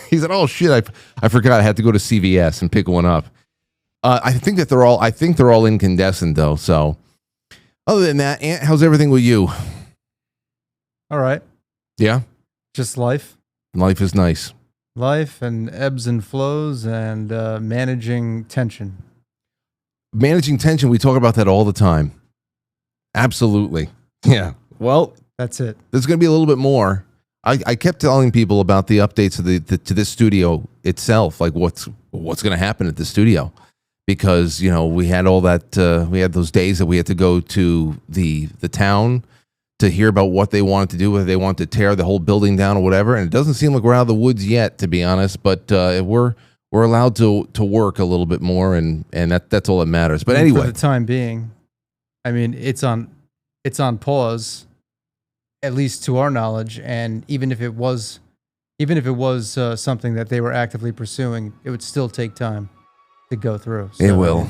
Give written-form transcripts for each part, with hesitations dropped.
he said, "Oh shit, I forgot I had to go to CVS and pick one up." I think they're all incandescent though. So, other than that, Ant, how's everything with you? All right. Yeah. Just life. Life is nice. Life and ebbs and flows and managing tension. Managing tension. We talk about that all the time. Absolutely. Yeah. Well, that's it. There's going to be a little bit more. I kept telling people about the updates of to this studio itself, like what's going to happen at the studio, because we had all that we had those days that we had to go to the town to hear about what they wanted to do, whether they wanted to tear the whole building down or whatever. And it doesn't seem like we're out of the woods yet, to be honest. But we're allowed to work a little bit more, and that's all that matters. But anyway, for the time being, I mean, it's on pause, at least to our knowledge. And even if it was something that they were actively pursuing, it would still take time to go through. So, it will.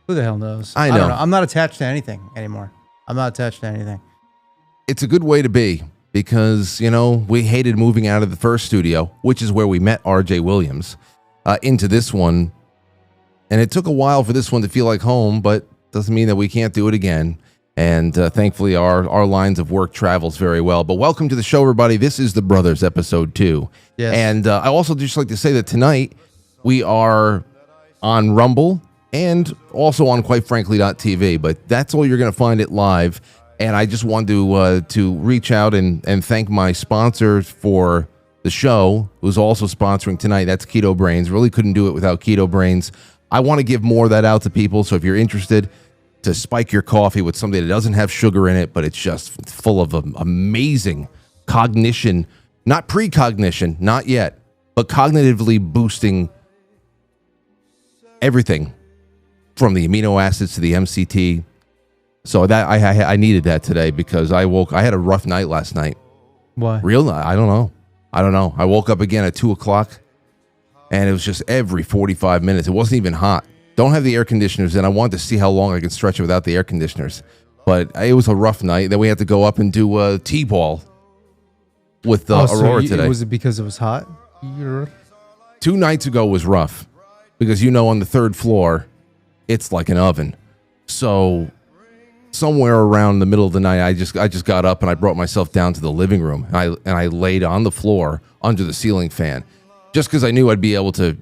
Who the hell knows? I don't know. I'm not attached to anything anymore. I'm not attached to anything. It's a good way to be, because we hated moving out of the first studio, which is where we met R.J. Williams, into this one, and it took a while for this one to feel like home, but doesn't mean that we can't do it again. And thankfully, our lines of work travels very well. But welcome to the show, everybody. This is The Brothers, episode 2. Yes. And I also just like to say that tonight we are on Rumble and also on Quite Frankly.tv. But that's all you're going to find it live. And I just wanted to reach out and thank my sponsors for the show, who's also sponsoring tonight. That's Keto Brainz. Really couldn't do it without Keto Brainz. I want to give more of that out to people. So if you're interested to spike your coffee with something that doesn't have sugar in it, but it's just full of amazing cognition, not precognition, not yet, but cognitively boosting everything from the amino acids to the MCT. So that I needed that today, because I had a rough night last night. Why? I don't know. I woke up again at 2:00, and it was just every 45 minutes. It wasn't even hot. Don't have the air conditioners in. I wanted to see how long I can stretch it without the air conditioners. But it was a rough night. Then we had to go up and do a T-ball with Aurora today. Was it because it was hot? 2 nights ago was rough, because on the 3rd floor, it's like an oven. So somewhere around the middle of the night, I just got up and I brought myself down to the living room. And I laid on the floor under the ceiling fan, just because I knew I'd be able to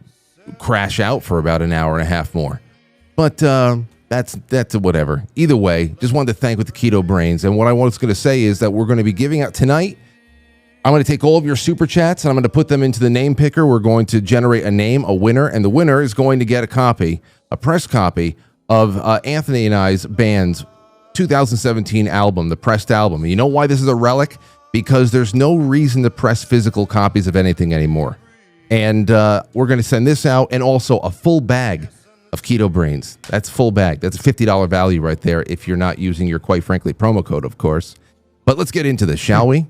crash out for about an hour and a half more. But that's whatever. Either way, just wanted to thank with the Keto Brainz. And what I was going to say is that we're going to be giving out tonight. I'm going to take all of your super chats and I'm going to put them into the name picker. We're going to generate a name, a winner, and the winner is going to get a press copy of Anthony and I's band's 2017 album, the pressed album. And you know why this is a relic? Because there's no reason to press physical copies of anything anymore. And we're going to send this out, and also a full bag of Keto Brainz. That's full bag. That's a $50 value right there if you're not using your Quite Frankly promo code, of course. But let's get into this, shall we?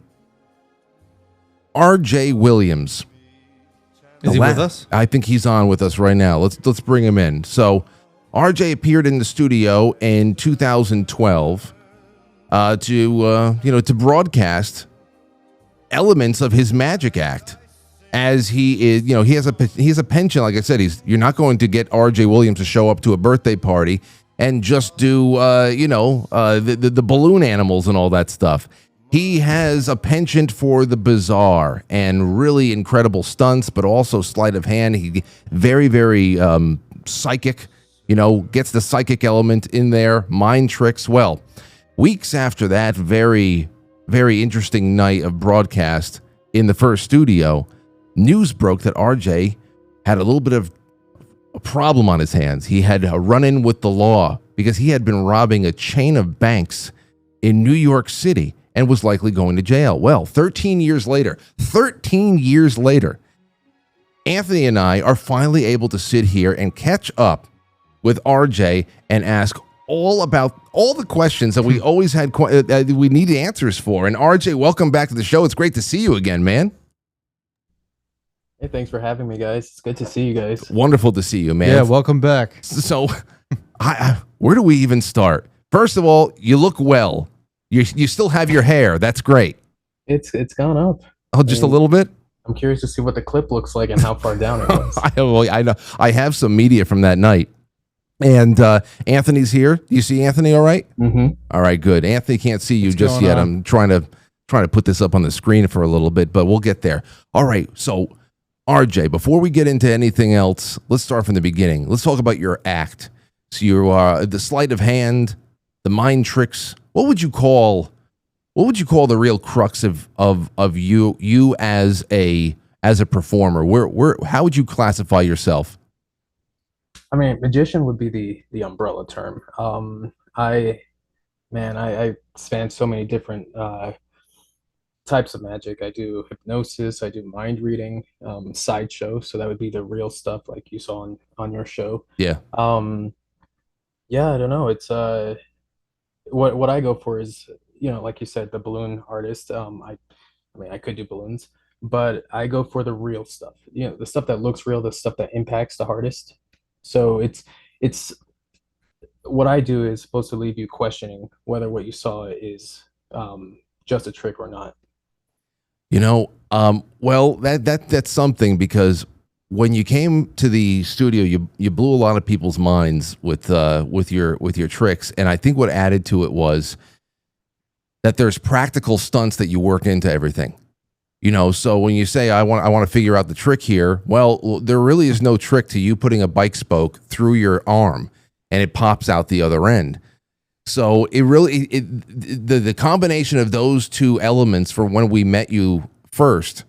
R.J. Williams. Is he with us? I think he's on with us right now. Let's bring him in. So R.J. appeared in the studio in 2012 to broadcast elements of his magic act. As he is, he has a penchant. Like I said, you're not going to get R.J. Williams to show up to a birthday party and just do, the balloon animals and all that stuff. He has a penchant for the bizarre and really incredible stunts, but also sleight of hand. He very, very psychic. Gets the psychic element in there. Mind tricks. Well, weeks after that very, very interesting night of broadcast in the first studio, news broke that RJ had a little bit of a problem on his hands. He had a run-in with the law because he had been robbing a chain of banks in New York City and was likely going to jail. Well, 13 years later, Anthony and I are finally able to sit here and catch up with RJ and ask all about all the questions that we always had, we need answers for. And RJ, welcome back to the show. It's great to see you again, man. Hey, thanks for having me, guys. It's good to see you guys. Wonderful to see you, man. Yeah, welcome back. So, where do we even start? First of all, you look well. You still have your hair. That's great. It's gone up. Oh, just a little bit? I'm curious to see what the clip looks like and how far down it was. I know. I have some media from that night. And Anthony's here. Do you see Anthony all right? Mm-hmm. All right, good. Anthony can't see you What's just going yet. on? I'm trying to put this up on the screen for a little bit, but we'll get there. All right. So, RJ, before we get into anything else, let's start from the beginning. Let's talk about your act. So you are the sleight of hand, the mind tricks. What would you call the real crux of you as a performer? How would you classify yourself? I mean, magician would be the umbrella term. I span so many different types of magic. I do hypnosis, I do mind reading, sideshow. So that would be the real stuff like you saw on your show. Yeah. Yeah, I don't know. It's what I go for is, like you said, the balloon artist. I mean, I could do balloons, but I go for the real stuff. The stuff that looks real, the stuff that impacts the hardest. So it's what I do is supposed to leave you questioning whether what you saw is just a trick or not. Well, that's something, because when you came to the studio, you blew a lot of people's minds with your tricks, and I think what added to it was that there's practical stunts that you work into everything. So when you say I want to figure out the trick here, well, there really is no trick to you putting a bike spoke through your arm and it pops out the other end. So the combination of those two elements for when we met you first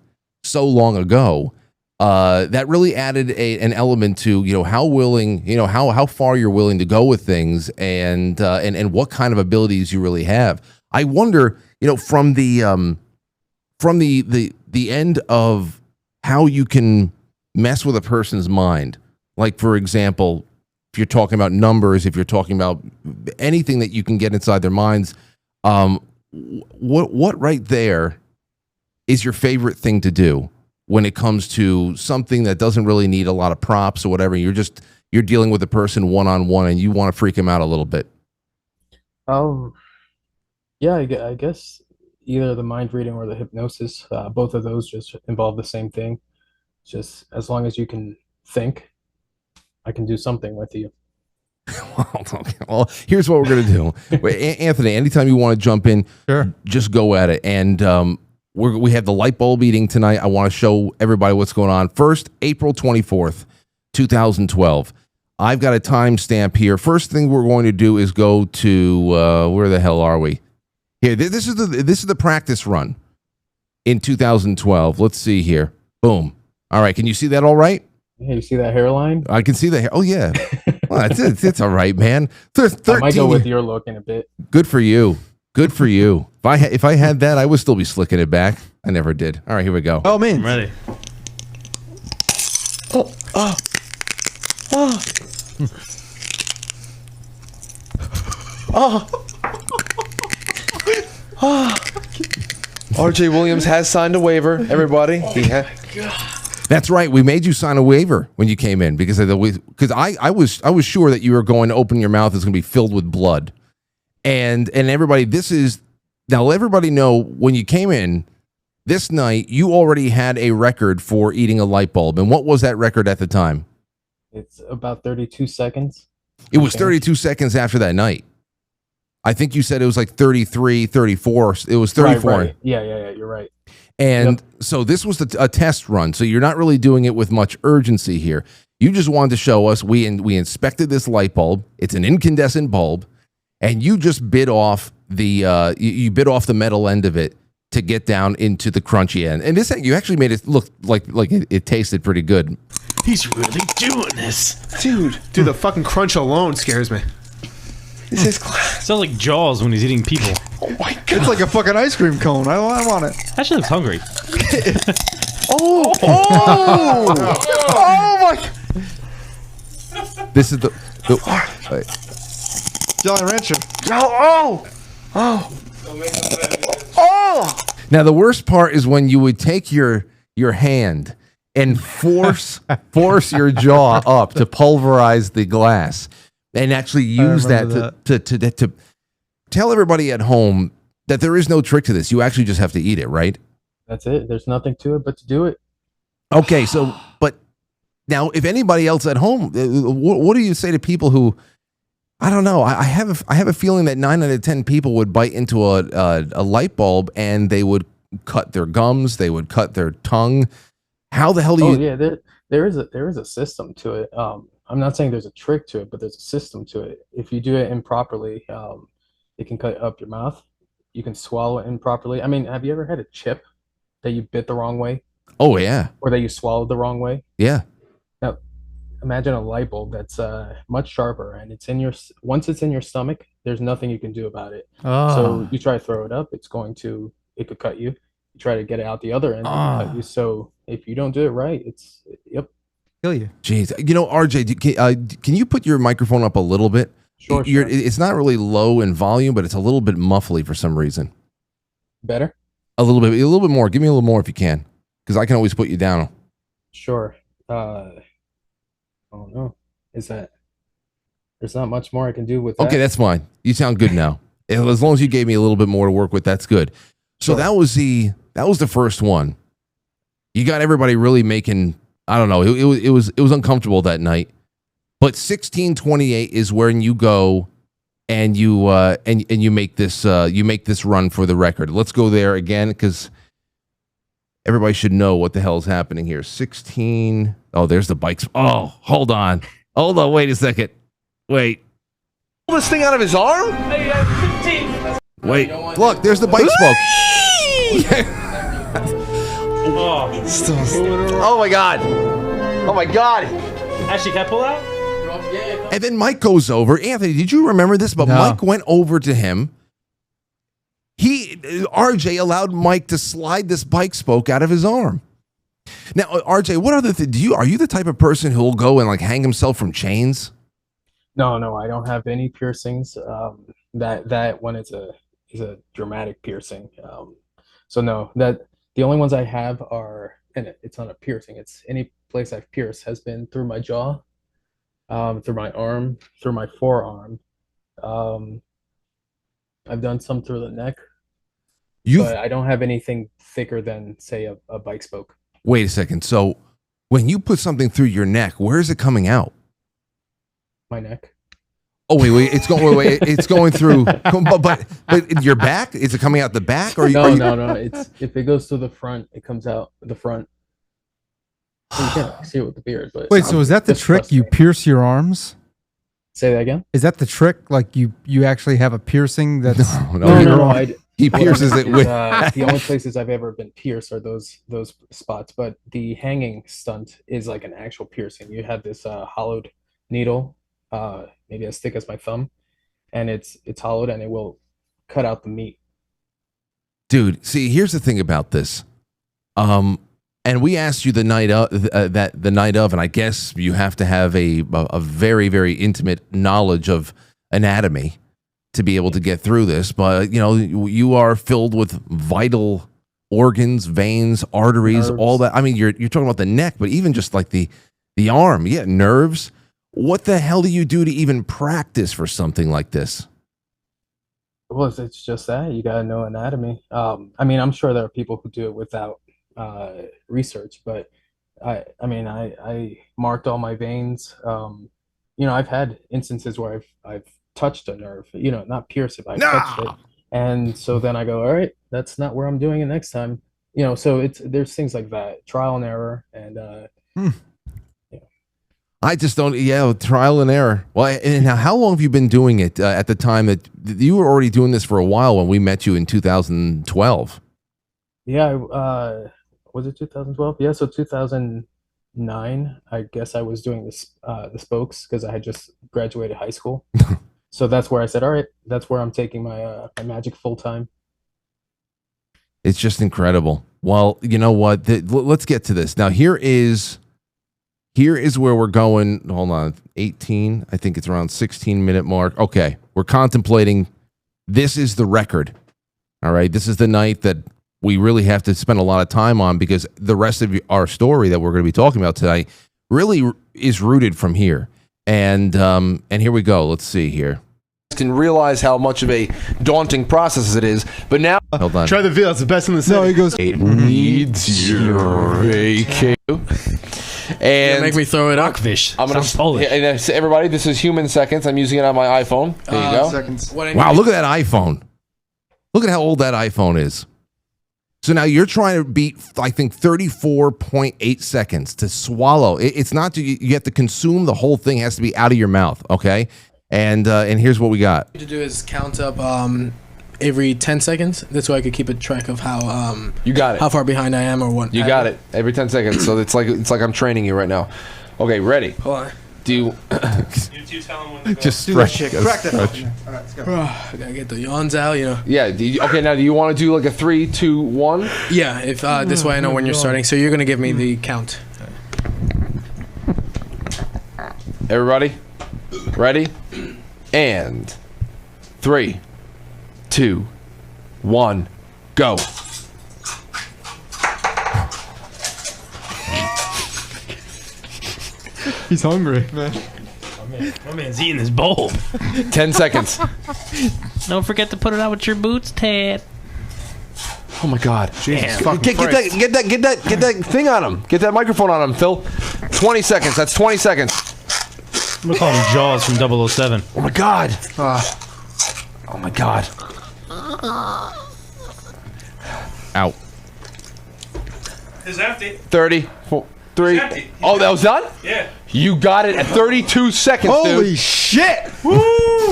so long ago, that really added an element to how willing, how far you're willing to go with things, and what kind of abilities you really have. I wonder, from the end of how you can mess with a person's mind. Like, for example, if you're talking about numbers, if you're talking about anything that you can get inside their minds, what right there is your favorite thing to do when it comes to something that doesn't really need a lot of props or whatever? You're dealing with a person one-on-one and you want to freak them out a little bit. Yeah, I guess either the mind reading or the hypnosis, both of those just involve the same thing. Just as long as you can think, I can do something with you. Well, here's what we're going to do. Anthony, anytime you want to jump in, Sure. Just go at it. And we have the light bulb eating tonight. I want to show everybody what's going on. First, April 24th, 2012. I've got a timestamp here. First thing we're going to do is go to, where the hell are we? Here, this is the practice run in 2012. Let's see here. Boom. All right. Can you see that all right? Hey, you see that hairline? I can see the hair. Oh, yeah. Well, it's all right, man. 13, I might go with your look in a bit. Good for you. Good for you. If I had that, I would still be slicking it back. I never did. All right, here we go. Oh, man. I'm ready. RJ Williams has signed a waiver, everybody. That's right. We made you sign a waiver when you came in because I was sure that you were going to open your mouth. It's going to be filled with blood, and everybody. Now let everybody know when you came in this night, you already had a record for eating a light bulb. And what was that record at the time? It's about 32 seconds. It was 32 seconds after that night. I think you said it was like 33, 34. It was 34. Right. Yeah, you're right. And so this was a test run. So you're not really doing it with much urgency here. You just wanted to show us, we inspected this light bulb. It's an incandescent bulb. And you just bit off you bit off the metal end of it to get down into the crunchy end. And you actually made it look like it tasted pretty good. He's really doing this. Dude, the fucking crunch alone scares me. This is class. Sounds like Jaws when he's eating people. Oh my god. It's like a fucking ice cream cone. I want it. Actually looks hungry. Oh my. This is the Jolly Rancher. Oh. Now the worst part is when you would take your hand and force your jaw up to pulverize the glass and actually use that to tell everybody at home that there is no trick to this. You actually just have to eat it, right? That's it. There's nothing to it but to do it. Okay, so but now if anybody else at home, what do you say to people who? I don't know. I have a feeling that 9 out of 10 people would bite into a light bulb and they would cut their gums, they would cut their tongue. How the hell do you? Oh yeah, there is a system to it. I'm not saying there's a trick to it, but there's a system to it. If you do it improperly, it can cut up your mouth. You can swallow it improperly. I mean, have you ever had a chip that you bit the wrong way Oh yeah, or that you swallowed the wrong way? yeah. Now, imagine a light bulb that's much sharper, and once it's in your stomach, there's nothing you can do about it. So you try to throw it up, it could cut you. You try to get it out the other end, it could cut you. So if you don't do it right, yep. Kill you. Jeez, RJ, can you put your microphone up a little bit? Sure. It's not really low in volume, but it's a little bit muffly for some reason. Better? A little bit more. Give me a little more if you can, because I can always put you down. Sure. Oh no. There's not much more I can do with that. Okay, that's fine. You sound good now. As long as you gave me a little bit more to work with, that's good. So Sure. that was the first one. You got everybody really making. I don't know. It was uncomfortable that night. But 1628 is when you go and you make this run for the record. Let's go there again because everybody should know what the hell is happening here. 16. Oh, there's the bikes. Oh, hold on. Wait a second. Wait. Pull this thing out of his arm? Wait. Look, there's the bike smoke. Oh my god. Oh my god. Actually, can I pull out? And then Mike goes over. Anthony, did you remember this? But No. Mike went over to him. RJ allowed Mike to slide this bike spoke out of his arm. Now, RJ, what other are you the type of person who will go and like hang himself from chains? No, I don't have any piercings. That one is a dramatic piercing. So no, that the only ones I have are, and it's not a piercing. It's any place I've pierced has been through my jaw, through my arm, through my forearm. I've done some through the neck, but I don't have anything thicker than, say, a bike spoke. Wait a second. So when you put something through your neck, where is it coming out? My neck. Oh wait, it's going. Wait, it's going through. But your back? Is it coming out the back? Or No. It's if it goes to the front, it comes out the front. You can't see it with the beard, but Wait, so is that the that's trick? You frustrating. pierce your arms? Say that again? Is that the trick? Like you actually have a piercing that's No. He pierces it with. The only places I've ever been pierced are those spots, but the hanging stunt is like an actual piercing. You have this hollowed needle, maybe as thick as my thumb, and it's hollowed and it will cut out the meat. Dude, see, here's the thing about this. And we asked you the night of, and I guess you have to have a very, very intimate knowledge of anatomy to be able to get through this. But you are filled with vital organs, veins, arteries, Nerves. all that. I mean, you're talking about the neck, but even just like the arm, nerves. What the hell do you do to even practice for something like this? Well, it's just that you gotta know anatomy. I mean, I'm sure there are people who do it without research, but I marked all my veins. I've had instances where I've touched a nerve, not pierced it, but I've touched it. And so then I go, all right, that's not where I'm doing it next time. So there's things like that, trial and error, and I just don't. Yeah, trial and error. Well, and now, how long have you been doing it? At the time that you were already doing this for a while when we met you in 2012. yeah, was it 2012? Yeah, so 2009, I guess I was doing the spokes because I had just graduated high school. So that's where I said, all right, that's where I'm taking my magic full time. It's just incredible. Well, you know what? Let's get to this now. Here is where we're going. Hold on, 18. I think it's around 16-minute mark. Okay, we're contemplating. This is the record. All right, this is the night that we really have to spend a lot of time on because the rest of our story that we're going to be talking about tonight really is rooted from here. And here we go. Let's see here. and realize how much of a daunting process it is. But now, Hold on. Try the veal. It's the best in the city. No, he goes. it needs your vacation. And Make me throw it up. Rockfish. I'm gonna Sounds Polish. and everybody, this is human seconds. I'm using it on my iPhone. There you go. Seconds. Wow, look at that iPhone. Look at how old that iPhone is. So now you're trying to beat, I think, 34.8 seconds to swallow. It's not, you have to consume the whole thing, has to be out of your mouth, okay? And here's what we got. What to do is count up every 10 seconds. This way I could keep a track of how You got it. how far behind I am or what. You got it. Every 10 seconds. So it's like I'm training you right now. Okay, ready? Hold on. Do you You two tell him when to go. Just stretch. Crack that Stretch. open. All right, let's go. I gotta get the yawns out, you know. Yeah, okay, now do you want to do like a 3, 2, 1? Yeah, if this way I know when you're starting. So you're gonna give me the count. Everybody? Ready? And 3, 2, 1, go. He's hungry, man. My man's eating his bowl. 10 seconds. Don't forget to put it out with your boots, Ted. Oh my god. Jesus Damn. fucking Get Christ. that thing on him. Get that microphone on him, Phil. 20 seconds. That's 20 seconds. I'm gonna call him Jaws from 007. Oh my god. Oh my god. Out. It's empty. 30, 3. empty. Oh, that was done? Yeah. You got it at 32 seconds, Holy dude. shit!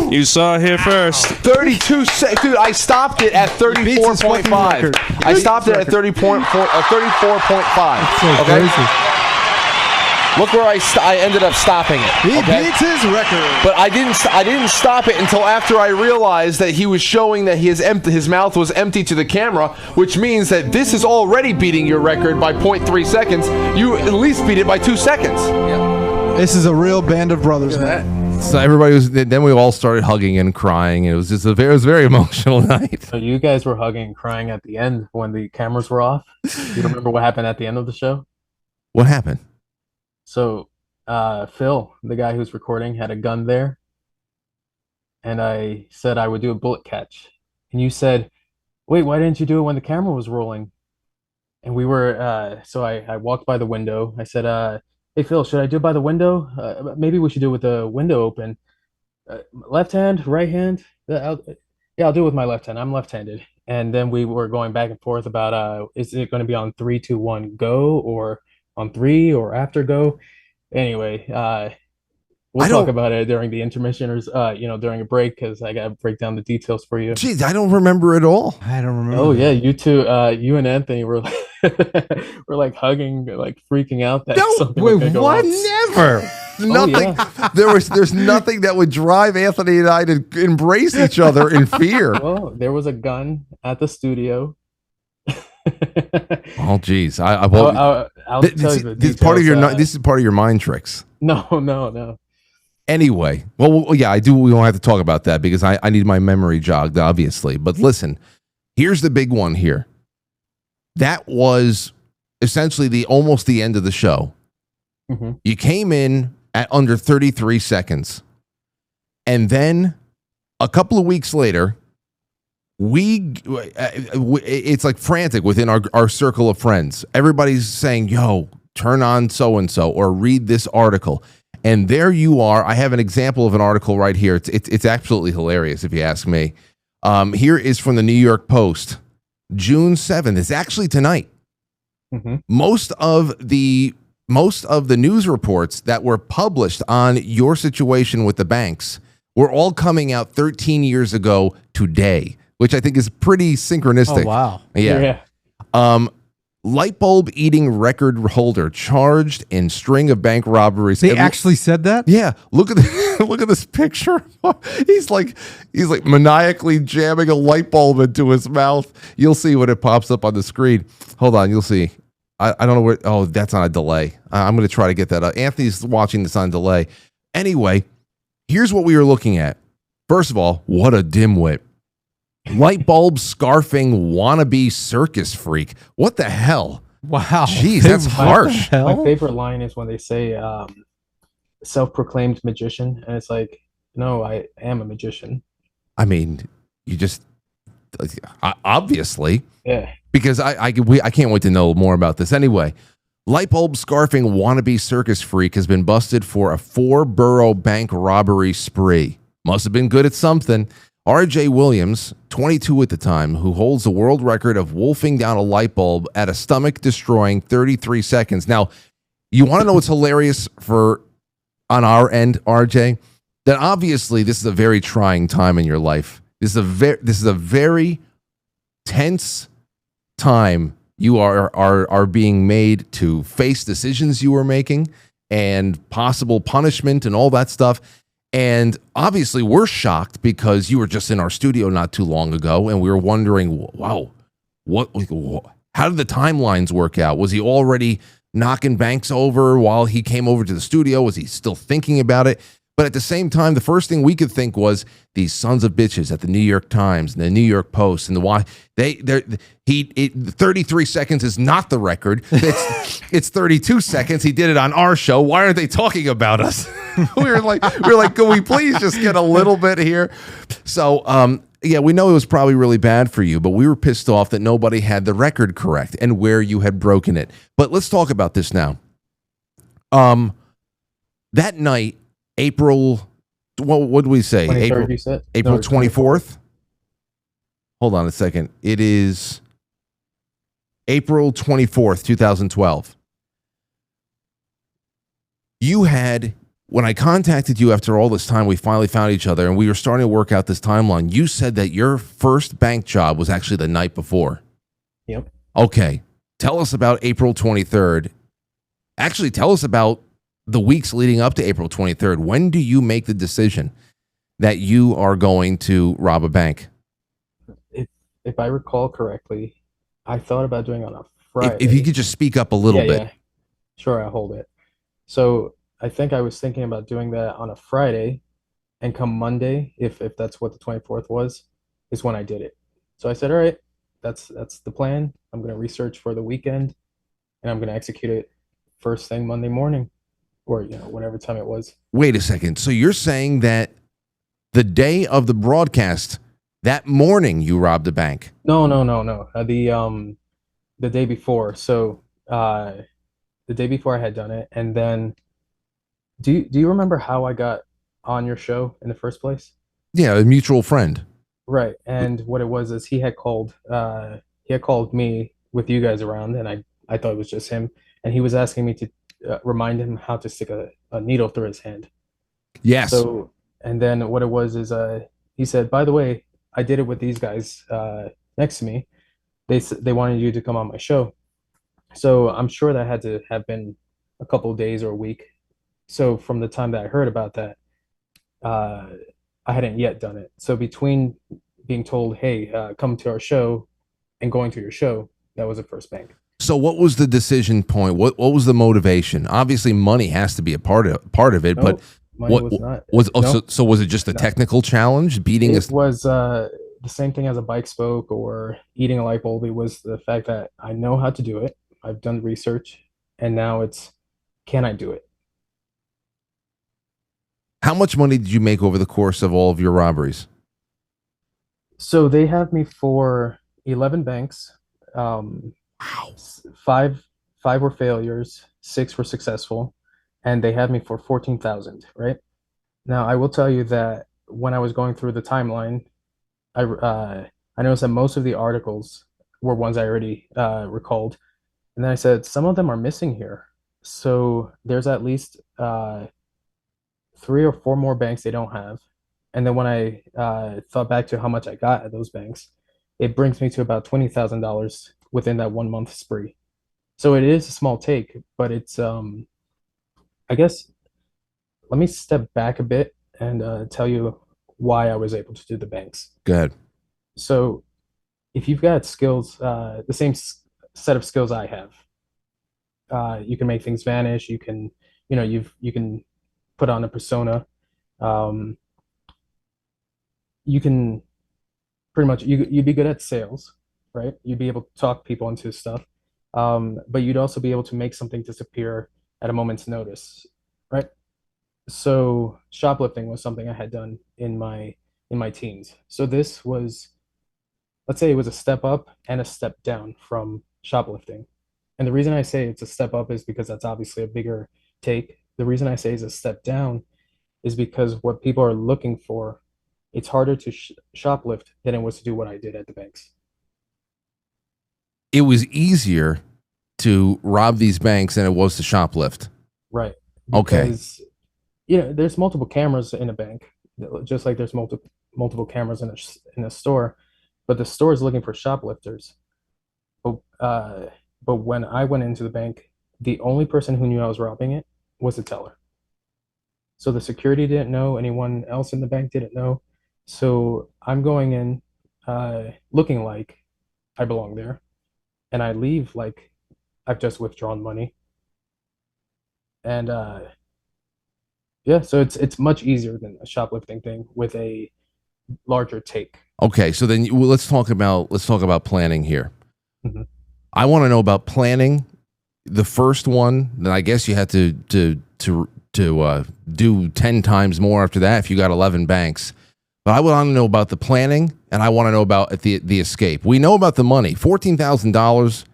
You saw it here first. 32 seconds. Dude, I stopped it at beats his fucking 34.5. record. I stopped it at 34.5. So Okay? crazy. Look where I ended up stopping it. He okay? beats his record. But I didn't stop it until after I realized that he was showing that his mouth was empty to the camera, which means that this is already beating your record by 0.3 seconds. You at least beat it by 2 seconds. This is a real band of brothers, Look at man. So everybody was, then we all started hugging and crying. It was just it was a very emotional night. So you guys were hugging and crying at the end when the cameras were off. You remember what happened at the end of the show? What happened? So Phil, the guy who's recording, had a gun there, and I said I would do a bullet catch, and you said, "Wait, why didn't you do it when the camera was rolling?" And we were so I walked by the window. I said, "Hey Phil, should I do it by the window? Maybe we should do it with the window open. Left hand, right hand? Yeah, I'll do it with my left hand. I'm left-handed." And then we were going back and forth about is it going to be on 3, 2, 1, go, or on 3 or after go? Anyway, we'll talk about it during the intermission or during a break, because I got to break down the details for you. Jeez, I don't remember at all. I don't remember. Oh yeah, you two, you and Anthony were like, were like hugging, like freaking out that something was gonna go what? wrong. Never. Nothing. There's nothing that would drive Anthony and I to embrace each other in fear. Well, there was a gun at the studio. Oh, geez. I'll tell you the this is part of your details, this is part of your mind tricks. No. Anyway, well, yeah, I do. We don't have to talk about that because I need my memory jogged, obviously. But listen, here's the big one here. That was essentially almost the end of the show. Mm-hmm. You came in at under 33 seconds, and then a couple of weeks later, it's like frantic within our circle of friends. Everybody's saying, "Yo, turn on so and so," or read this article. And there you are. I have an example of an article right here. It's absolutely hilarious if you ask me. Here is from the New York Post, June 7th. It's actually tonight. Mm-hmm. Most of the news reports that were published on your situation with the banks were all coming out 13 years ago today, which I think is pretty synchronistic. Oh, wow. Yeah. Lightbulb eating record holder charged in string of bank robberies. They actually said that? Yeah. Look at look at this picture. He's like maniacally jamming a light bulb into his mouth. You'll see when it pops up on the screen. Hold on, you'll see. I don't know where. Oh, that's on a delay. I'm going to try to get that up. Anthony's watching this on delay. Anyway, here's what we were looking at. First of all, what a dimwit. Lightbulb scarfing wannabe circus freak. What the hell? Wow. Jeez, that's harsh. My favorite line is when they say self-proclaimed magician, and it's like, no, I am a magician. I mean, you just obviously, Yeah. because I can't wait to know more about this. Anyway, Lightbulb scarfing wannabe circus freak has been busted for a 4-borough bank robbery spree. Must have been good at something. R.J. Williams, 22 at the time, who holds the world record of wolfing down a light bulb at a stomach-destroying 33 seconds. Now, you want to know what's hilarious on our end, RJ? That obviously this is a very trying time in your life. This is a very tense time. You are being made to face decisions you were making and possible punishment and all that stuff. And obviously we're shocked because you were just in our studio not too long ago and we were wondering, wow, how did the timelines work out? Was he already knocking banks over while he came over to the studio? Was he still thinking about it? But at the same time, the first thing we could think was these sons of bitches at the New York Times and the New York Post and the 33 seconds is not the record. It's 32 seconds. He did it on our show. Why aren't they talking about us? we were like, can we please just get a little bit here? So, yeah, we know it was probably really bad for you, but we were pissed off that nobody had the record correct and where you had broken it. But let's talk about this now. That night, April, what did we say? April 24th? Hold on a second. It is April 24th, 2012. You had, when I contacted you after all this time, we finally found each other and we were starting to work out this timeline. You said that your first bank job was actually the night before. Yep. Okay. Tell us about April 23rd. Actually, tell us about the weeks leading up to April 23rd. When do you make the decision that you are going to rob a bank? If I recall correctly, I thought about doing it on a Friday. If you could just speak up a little bit. Yeah. Sure, I'll hold it. So I think I was thinking about doing that on a Friday, and come Monday, if that's what the 24th was, is when I did it. So I said, all right, that's the plan. I'm going to research for the weekend, and I'm going to execute it first thing Monday morning. Or, whatever time it was. Wait a second. So you're saying that the day of the broadcast, that morning, you robbed a bank? No. The day before. So the day before I had done it, and then do you remember how I got on your show in the first place? Yeah, a mutual friend. Right. And what it was is he had called me with you guys around, and I thought it was just him, and he was asking me to remind him how to stick a needle through his hand. Yes. So, and then what it was is he said, by the way, I did it with these guys next to me. They wanted you to come on my show. So I'm sure that had to have been a couple of days or a week. So from the time that I heard about that, I hadn't yet done it. So between being told, hey, come to our show, and going to your show, that was the first bank. So what was the decision point? What was the motivation? Obviously, money has to be a part of it, but money was not. So was it just a technical challenge? Beating it was the same thing as a bike spoke or eating a light bulb. It was the fact that I know how to do it. I've done research, and now it's, can I do it? How much money did you make over the course of all of your robberies? So they have me for 11 banks. Wow. Five were failures, 6 were successful, and they had me for 14,000, right? Now, I will tell you that when I was going through the timeline, I noticed that most of the articles were ones I already recalled. And then I said, some of them are missing here. So there's at least 3 or 4 more banks they don't have. And then when I thought back to how much I got at those banks, it brings me to about $20,000 within that 1 month spree. So it is a small take, but it's, I guess, let me step back a bit and tell you why I was able to do the banks. Go ahead. So if you've got skills, the same set of skills I have, you can make things vanish. You can, you can put on a persona. You can pretty much, you'd be good at sales, right? You'd be able to talk people into stuff. But you'd also be able to make something disappear at a moment's notice, right? So shoplifting was something I had done in my in my teens. So this was, let's say it was a step up and a step down from shoplifting. And the reason I say it's a step up is because that's obviously a bigger take. The reason I say it's a step down is because what people are looking for, it's harder to shoplift than it was to do what I did at the banks. It was easier to rob these banks than it was to shoplift. Right. Okay. Because, you know, there's multiple cameras in a bank, just like there's multiple cameras in a store, but the store is looking for shoplifters. But when I went into the bank, the only person who knew I was robbing it was the teller. So the security didn't know, anyone else in the bank didn't know. So I'm going in looking like I belong there, and I leave like I've just withdrawn money. And yeah, so it's much easier than a shoplifting thing with a larger take. Okay, so then let's talk about planning here. Mhm. I want to know about planning. The first one, then I guess you had to do 10 times more after that if you got 11 banks. But I want to know about the planning, and I want to know about the escape. We know about the money, $14,000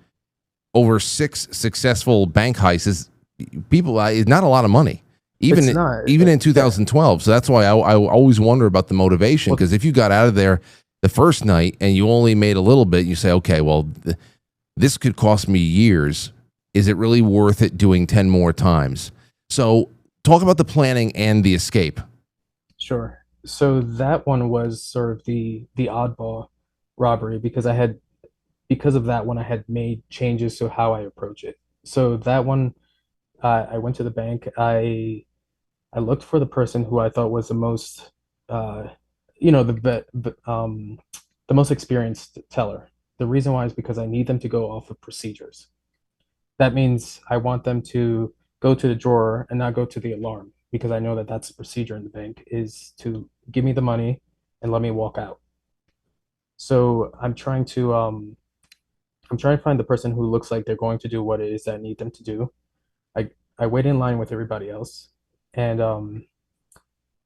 over 6 successful bank heists is not a lot of money. Even in 2012. So that's why I always wonder about the motivation, because if you got out of there the first night and you only made a little bit, you say, okay, well, this could cost me years. Is it really worth it doing 10 more times? So talk about the planning and the escape. Sure. So that one was sort of the oddball robbery because of that one I had made changes to how I approach it. So that one, I went to the bank. I looked for the person who I thought was the most, the most experienced teller. The reason why is because I need them to go off of procedures. That means I want them to go to the drawer and not go to the alarm, because I know that that's the procedure in the bank, is to give me the money and let me walk out. So I'm trying to find the person who looks like they're going to do what it is that I need them to do. I wait in line with everybody else, and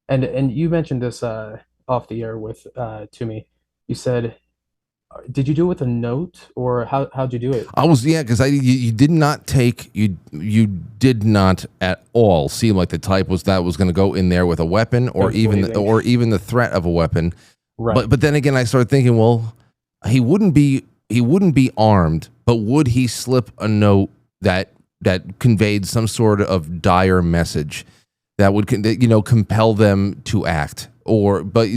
you mentioned this off the air with to me. You said, did you do it with a note, or how'd you do it? Because you did not at all seem like the type was going to go in there with a weapon or even the threat of a weapon. Right. But then again, I started thinking, well, he wouldn't be armed, but would he slip a note that conveyed some sort of dire message that would compel them to act? But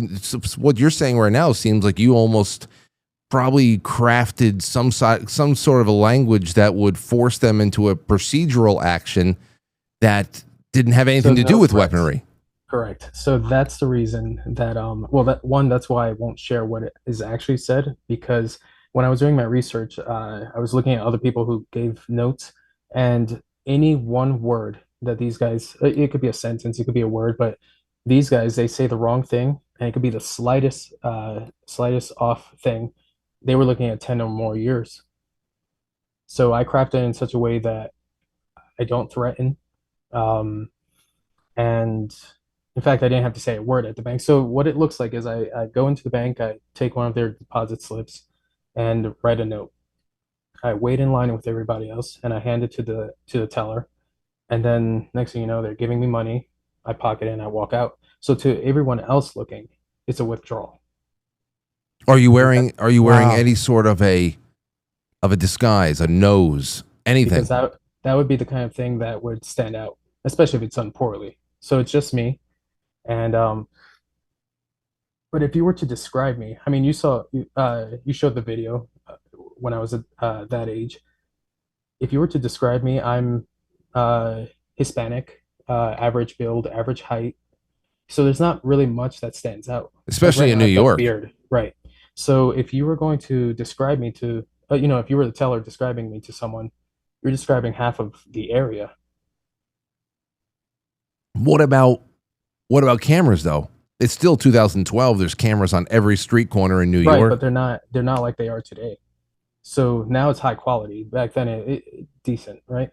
what you're saying right now seems like you almost probably crafted some sort of a language that would force them into a procedural action that didn't have anything to do with weaponry. Correct. So that's the reason that that's why I won't share what it is actually said, because when I was doing my research, I was looking at other people who gave notes, and any one word that these guys, it could be a sentence, it could be a word, but these guys, they say the wrong thing, and it could be the slightest off thing. They were looking at 10 or more years. So I crafted it in such a way that I don't threaten. And in fact, I didn't have to say a word at the bank. So what it looks like is I go into the bank, I take one of their deposit slips and write a note. I wait in line with everybody else, and I hand it to the teller. And then next thing you know, they're giving me money. I pocket it and I walk out. So to everyone else looking, it's a withdrawal. Are you wearing any sort of a disguise, a nose, anything? Because that would be the kind of thing that would stand out, especially if it's done poorly. So it's just me. And but if you were to describe me, I mean, you showed the video when I was at that age. If you were to describe me, I'm Hispanic, average build, average height. So there's not really much that stands out, especially in New York. Beard, right? So if you were going to describe me to, if you were the teller describing me to someone, you're describing half of the area. What about cameras though? It's still 2012. There's cameras on every street corner in New York. But they're not like they are today. So now it's high quality. Back then it decent, right?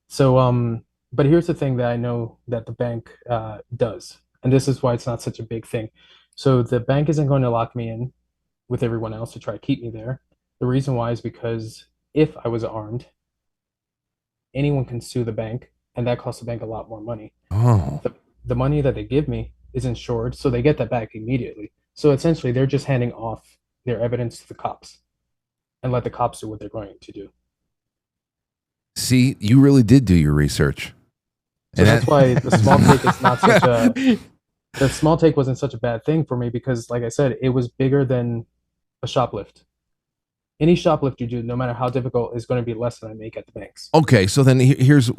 So but here's the thing that I know that the bank does, and this is why it's not such a big thing. So the bank isn't going to lock me in with everyone else to try to keep me there. The reason why is because if I was armed, anyone can sue the bank, and that costs the bank a lot more money. Oh. The money that they give me is insured, so they get that back immediately. So essentially, they're just handing off their evidence to the cops and let the cops do what they're going to do. See, you really did do your research. So that's why the small take is not such a. The small take wasn't such a bad thing for me because, like I said, it was bigger than a shoplift. Any shoplift you do, no matter how difficult, is going to be less than I make at the banks. Okay, so then here's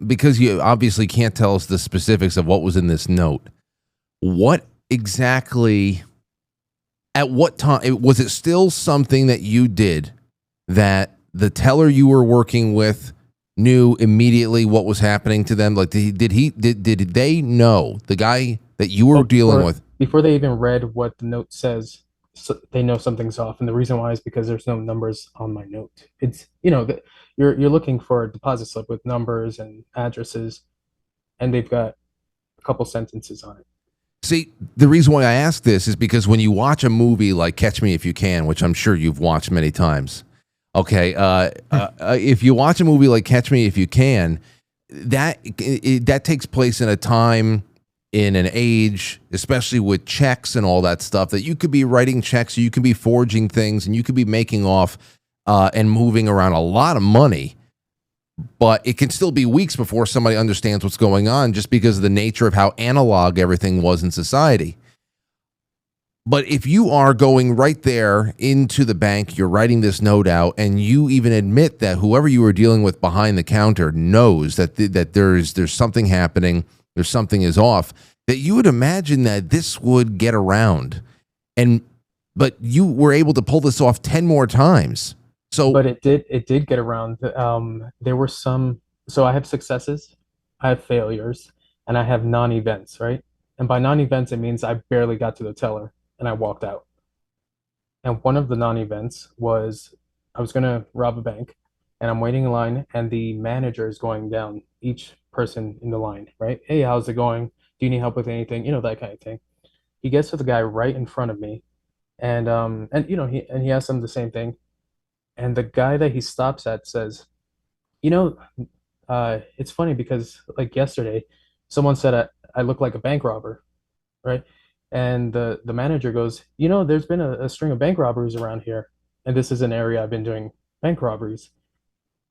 because you obviously can't tell us the specifics of what was in this note. What exactly, at what time, was it still something that you did that the teller you were working with knew immediately what was happening to them? Like, did they know, the guy that you were dealing with? Before they even read what the note says, so they know something's off, and the reason why is because there's no numbers on my note. It's you're looking for a deposit slip with numbers and addresses, and they've got a couple sentences on it. See, the reason why I ask this is because when you watch a movie like Catch Me If You Can, which I'm sure you've watched many times, okay, if you watch a movie like Catch Me If You Can, that takes place in a time, in an age, especially with checks and all that stuff, that you could be writing checks, you could be forging things, and you could be making off and moving around a lot of money. But it can still be weeks before somebody understands what's going on, just because of the nature of how analog everything was in society. But if you are going right there into the bank, you're writing this note out, and you even admit that whoever you were dealing with behind the counter knows that that there's something happening, there's something is off, that you would imagine that this would get around. But you were able to pull this off 10 more times. So, but it did get around. There were some. So I have successes, I have failures, and I have non-events, right? And by non-events, it means I barely got to the teller and I walked out. And one of the non-events was I was gonna rob a bank, and I'm waiting in line, and the manager is going down each person in the line, right? Hey, how's it going? Do you need help with anything? That kind of thing. He gets to the guy right in front of me, and he asks him the same thing. And the guy that he stops at says, it's funny because like yesterday, someone said I look like a bank robber, right? And the manager goes, there's been a string of bank robberies around here, and this is an area I've been doing bank robberies.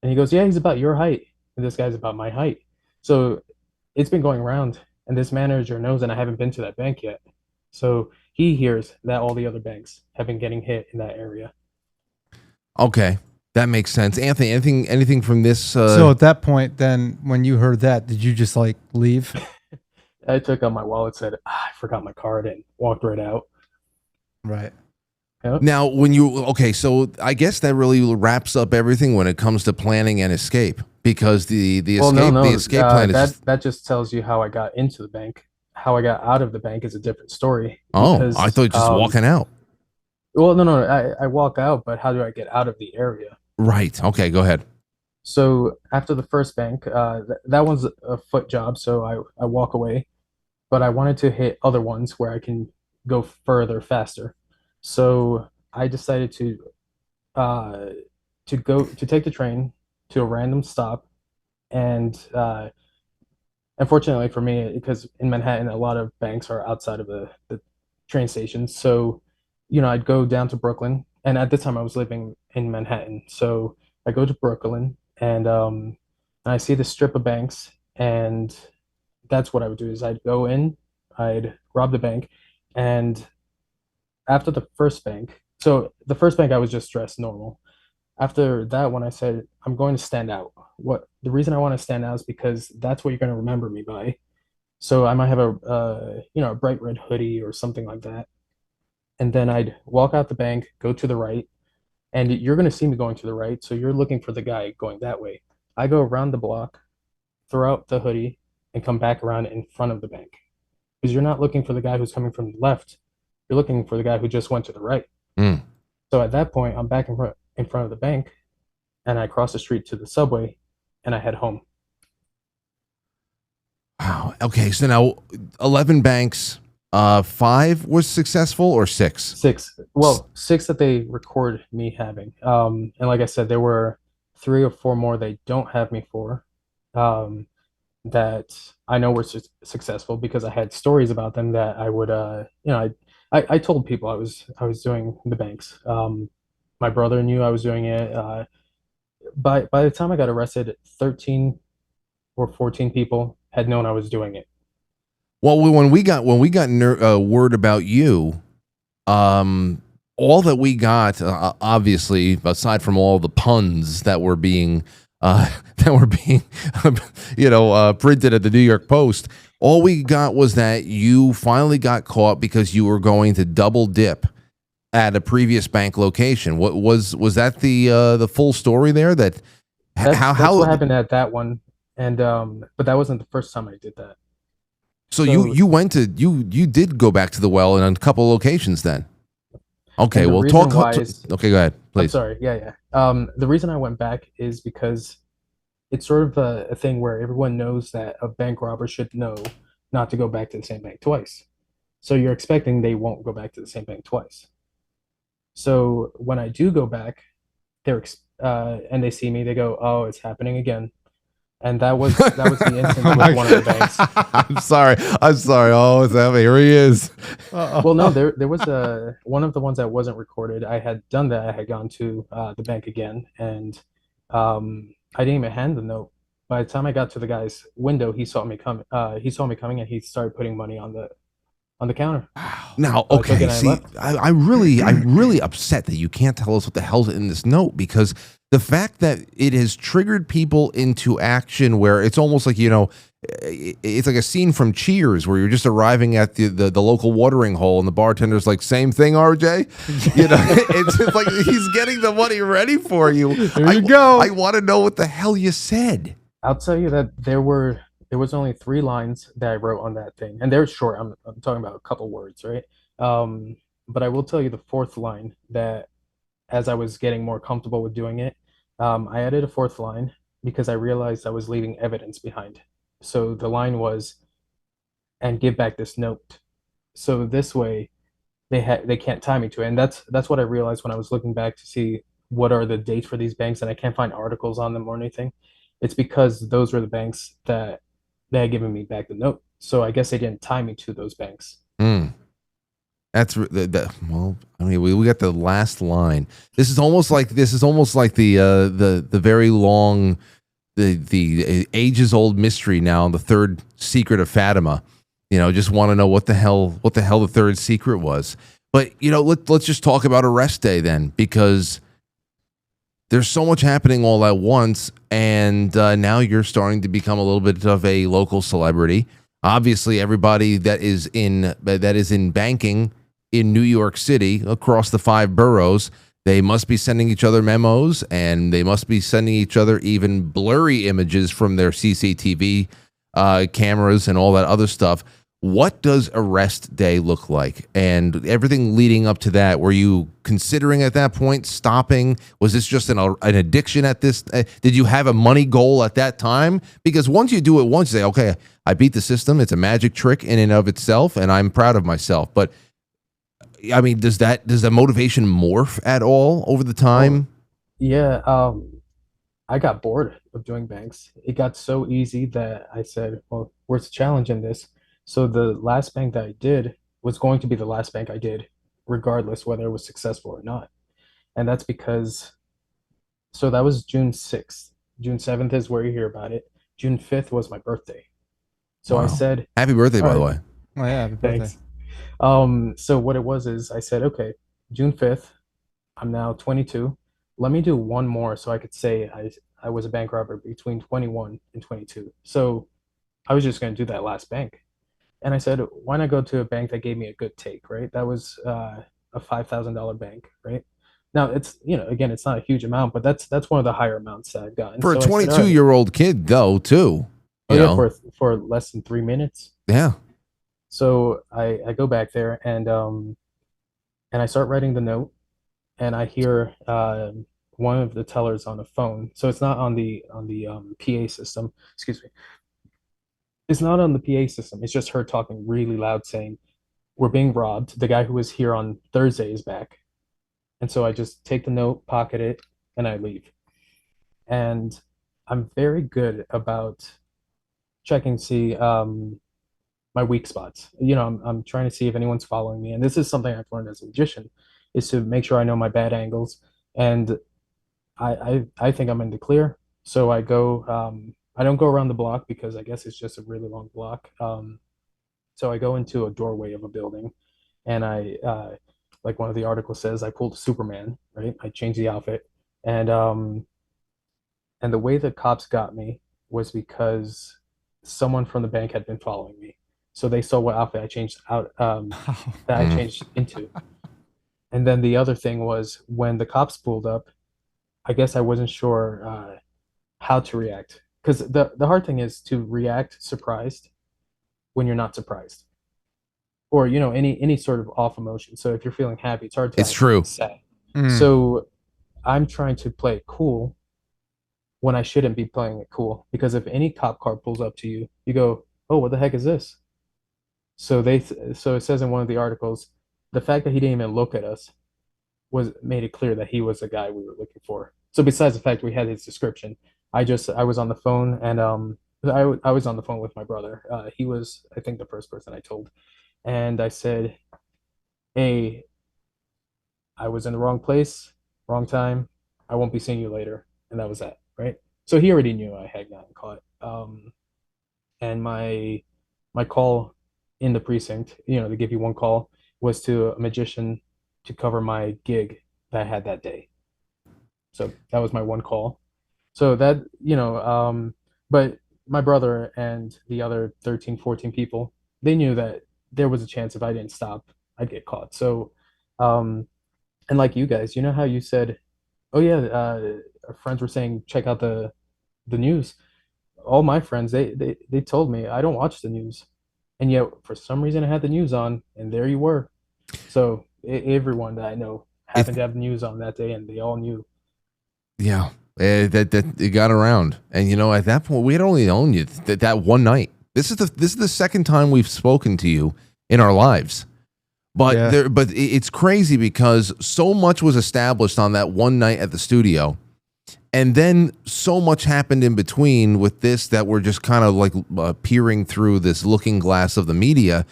And he goes, yeah, he's about your height, and this guy's about my height. So it's been going around, and this manager knows, and I haven't been to that bank yet. So he hears that all the other banks have been getting hit in that area. okay, that makes sense. Anthony, anything from this? So at that point, then, when you heard that, did you just like leave? I took out my wallet, said, I forgot my card, and walked right out. Right. Yep. Now, so I guess that really wraps up everything when it comes to planning and escape, because the escape plan is that just tells you how I got into the bank. How I got out of the bank is a different story. Oh, I thought just walking out. Well, no, I walk out, but how do I get out of the area? Right. Okay, go ahead. So after the first bank, that one's a foot job, so I walk away. But I wanted to hit other ones where I can go further, faster. So I decided to take the train to a random stop, and unfortunately for me, because in Manhattan a lot of banks are outside of the train station, so I'd go down to Brooklyn, and at the time I was living in Manhattan, so I go to Brooklyn, and I see the strip of banks, and that's what I would do is I'd go in, I'd rob the bank, and after the first bank, so the first bank I was just dressed normal. After that one, I said, I'm going to stand out. The reason I want to stand out is because that's what you're going to remember me by. So I might have a bright red hoodie or something like that. And then I'd walk out the bank, go to the right, and you're going to see me going to the right. So you're looking for the guy going that way. I go around the block, throw out the hoodie, and come back around in front of the bank. Because you're not looking for the guy who's coming from the left. You're looking for the guy who just went to the right. Mm. So at that point, I'm back in front of the bank, and I cross the street to the subway, and I head home. Wow. Okay, so now 11 banks, 5 was successful or 6? 6. Well, 6 that they record me having. And like I said, there were 3 or 4 more they don't have me for. That I know were successful because I had stories about them that I would, I told people I was doing the banks. My brother knew I was doing it. By the time I got arrested, 13 or 14 people had known I was doing it. Well, when we got word about you, all that we got, obviously, aside from all the puns that were being printed at the New York Post, all we got was that you finally got caught because you were going to double dip at a previous bank location. What was that the full story there? That's what happened at that one, and but that wasn't the first time I did that. So you did go back to the well in a couple locations then. Okay, well, talk. Okay, go ahead, please. I'm sorry. Yeah. The reason I went back is because it's sort of a thing where everyone knows that a bank robber should know not to go back to the same bank twice. So you're expecting they won't go back to the same bank twice. So when I do go back, and they see me, they go, "Oh, it's happening again." And that was the instance with one of the banks. I'm sorry. Oh, it's happening. Here he is. Well, no, there was one of the ones that wasn't recorded. I had done that. I had gone to the bank again, and I didn't even hand the note. By the time I got to the guy's window, he saw me coming. And he started putting money on the counter. Now, okay, see, I'm really upset that you can't tell us what the hell's in this note, because the fact that it has triggered people into action where it's almost like, it's like a scene from Cheers where you're just arriving at the local watering hole and the bartender's like, "Same thing, RJ." It's just like he's getting the money ready for you. There you go. I want to know what the hell you said. I'll tell you that there was only 3 lines that I wrote on that thing, and they're short. I'm talking about a couple words, right? But I will tell you the 4th line that, as I was getting more comfortable with doing it, I added a 4th line because I realized I was leaving evidence behind. So the line was, "And give back this note." So this way, they can't tie me to it, and that's what I realized when I was looking back to see what are the dates for these banks, and I can't find articles on them or anything. It's because those were the banks that they had given me back the note. So I guess they didn't tie me to those banks. Well, I mean, we got the last line. This is almost like the very long, the ages old mystery now, the third secret of Fatima. Just want to know what the hell the third secret was. But let's just talk about arrest day then, because there's so much happening all at once, and now you're starting to become a little bit of a local celebrity. Obviously, everybody that is in banking in New York City across the 5 boroughs, they must be sending each other memos, and they must be sending each other even blurry images from their CCTV cameras and all that other stuff. What does arrest day look like? And everything leading up to that, were you considering at that point stopping? Was this just an addiction at this? Did you have a money goal at that time? Because once you do it once, you say, "Okay, I beat the system. It's a magic trick in and of itself, and I'm proud of myself." But I mean, does the motivation morph at all over the time? Yeah, I got bored of doing banks. It got so easy that I said, "Well, where's the challenge in this?" So the last bank that I did was going to be the last bank I did, regardless whether it was successful or not. And that's because, so that was June 6th. June 7th is where you hear about it. June 5th was my birthday. So Wow. I said, "Happy birthday," by the way. Oh yeah, happy birthday. Thanks. So what it was is I said, "Okay, June 5th, I'm now 22. Let me do one more so I could say I was a bank robber between 21 and 22. So I was just going to do that last bank. And I said, why not go to a bank that gave me a good take, right? That was a $5,000 bank, right? Now it's, again, it's not a huge amount, but that's one of the higher amounts that I've gotten. For a 22-year-old kid, though, too. For less than 3 minutes. Yeah. So I go back there and I start writing the note, and I hear one of the tellers on the phone. So it's not on the PA system. Excuse me. It's not on the PA system. It's just her talking really loud saying, we're being robbed. The guy who was here on Thursday is back. And so I just take the note, pocket it, and I leave. And I'm very good about checking to see my weak spots. I'm trying to see if anyone's following me. And this is something I've learned as a magician, is to make sure I know my bad angles. And I think I'm in the clear. So I don't go around the block because I guess it's just a really long block. So I go into a doorway of a building, and like one of the articles says, I pulled Superman, right? I changed the outfit, and the way the cops got me was because someone from the bank had been following me, so they saw what outfit I changed I changed into. And then the other thing was when the cops pulled up, I guess I wasn't sure how to react, because the hard thing is to react surprised when you're not surprised, or any sort of off emotion. So if you're feeling happy, it's hard to It's true. sad. So I'm trying to play it cool when I shouldn't be playing it cool, because if any cop car pulls up to you, you go, oh, what the heck is this? So so it says in one of the articles, the fact that he didn't even look at us made it clear that he was the guy we were looking for. So besides the fact we had his description, I was on the phone, and I was on the phone with my brother. He was, I think, the first person I told. And I said, hey, I was in the wrong place, wrong time. I won't be seeing you later. And that was that, right? So he already knew I had gotten caught. And my call in the precinct, they give you one call, was to a magician to cover my gig that I had that day. So that was my one call. So that, but my brother and the other 13, 14 people, they knew that there was a chance if I didn't stop, I'd get caught. So, and like you guys, you know how you said, oh yeah, our friends were saying, check out the news. All my friends, they told me I don't watch the news. And yet for some reason I had the news on, and there you were. So everyone that I know happened to have the news on that day, and they all knew. Yeah. That it got around, and at that point we had only known you that one night. This is the second time we've spoken to you in our lives, but it's crazy because so much was established on that one night at the studio, and then so much happened in between with this that we're just kind of like peering through this looking glass of the media.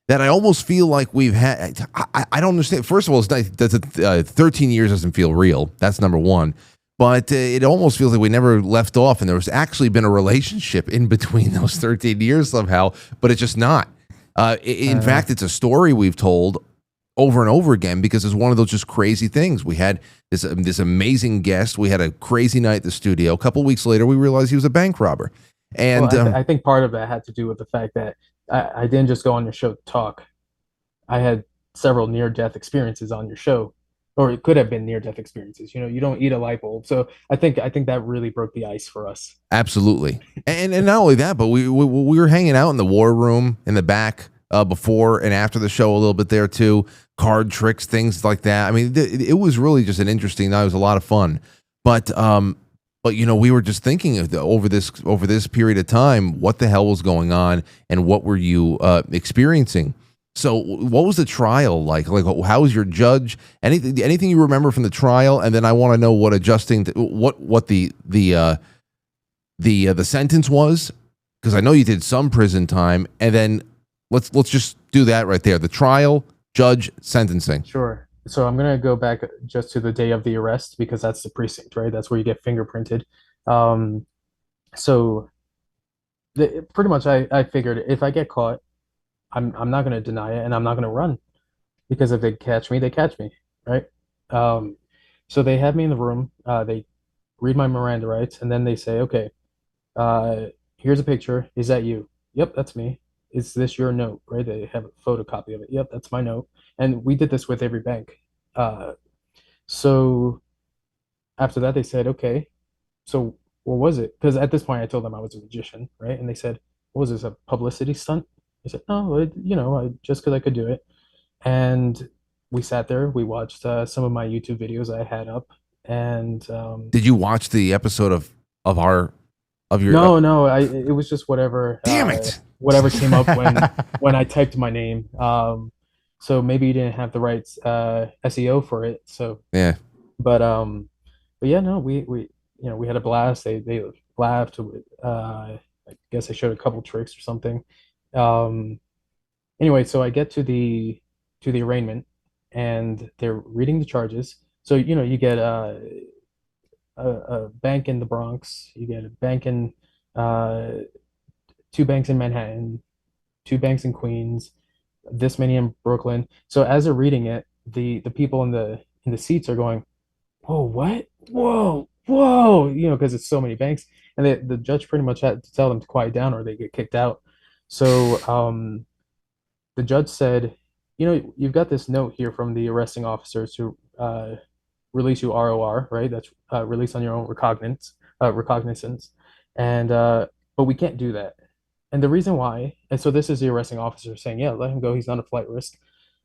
That I almost feel like we've had. I don't understand. First of all, 13 years doesn't feel real. That's number one. But it almost feels like we never left off, and there was actually been a relationship in between those 13 years somehow, but it's just not. In fact, it's a story we've told over and over again because it's one of those just crazy things. We had this amazing guest. We had a crazy night at the studio. A couple of weeks later, we realized he was a bank robber. And I think part of that had to do with the fact that I didn't just go on your show to talk. I had several near-death experiences on your show. Or it could have been near-death experiences. You don't eat a light bulb, so I think that really broke the ice for us. Absolutely, and not only that, but we were hanging out in the war room in the back before and after the show a little bit there too. Card tricks, things like that. I mean, it was really just an interesting night. It was a lot of fun, but we were just thinking over this period of time, what the hell was going on, and what were you experiencing? So what was the trial like? Like, how was your judge? Anything you remember from the trial? And then I want to know what adjusting to, what the sentence was, because I know you did some prison time. And then let's just do that right there. The trial, judge, sentencing. Sure. So I'm gonna go back just to the day of the arrest because that's the precinct, right? That's where you get fingerprinted. So pretty much I figured if I get caught, I'm not going to deny it, and I'm not going to run, because if they catch me, right? So they have me in the room. They read my Miranda rights, and then they say, okay, here's a picture. Is that you? Yep, that's me. Is this your note? Right? They have a photocopy of it. Yep, that's my note. And we did this with every bank. So after that, they said, okay, so what was it? Because at this point, I told them I was a magician, right? And they said, what was this, a publicity stunt? I said, no, just because I could do it. And we sat there, we watched some of my YouTube videos I had up. And did you watch the episode of your? No, it was just whatever. Damn it! Whatever came up when I typed my name. so maybe you didn't have the right SEO for it. So Yeah. but yeah, no, we we had a blast. They laughed. I guess I showed a couple tricks or something. Um, anyway, so I get to the arraignment, and they're reading the charges. So you get a bank in the Bronx, you get a bank in uh, two banks in Manhattan, two banks in Queens, this many in Brooklyn. So as they're reading it, the people in the seats are going, "Whoa, what? Whoa, whoa!" Because it's so many banks, and the judge pretty much had to tell them to quiet down or they get kicked out. So the judge said, you've got this note here from the arresting officers to release you ROR, right? That's release on your own recognizance, and but we can't do that. And the reason why, and so this is the arresting officer saying, yeah, let him go. He's not a flight risk,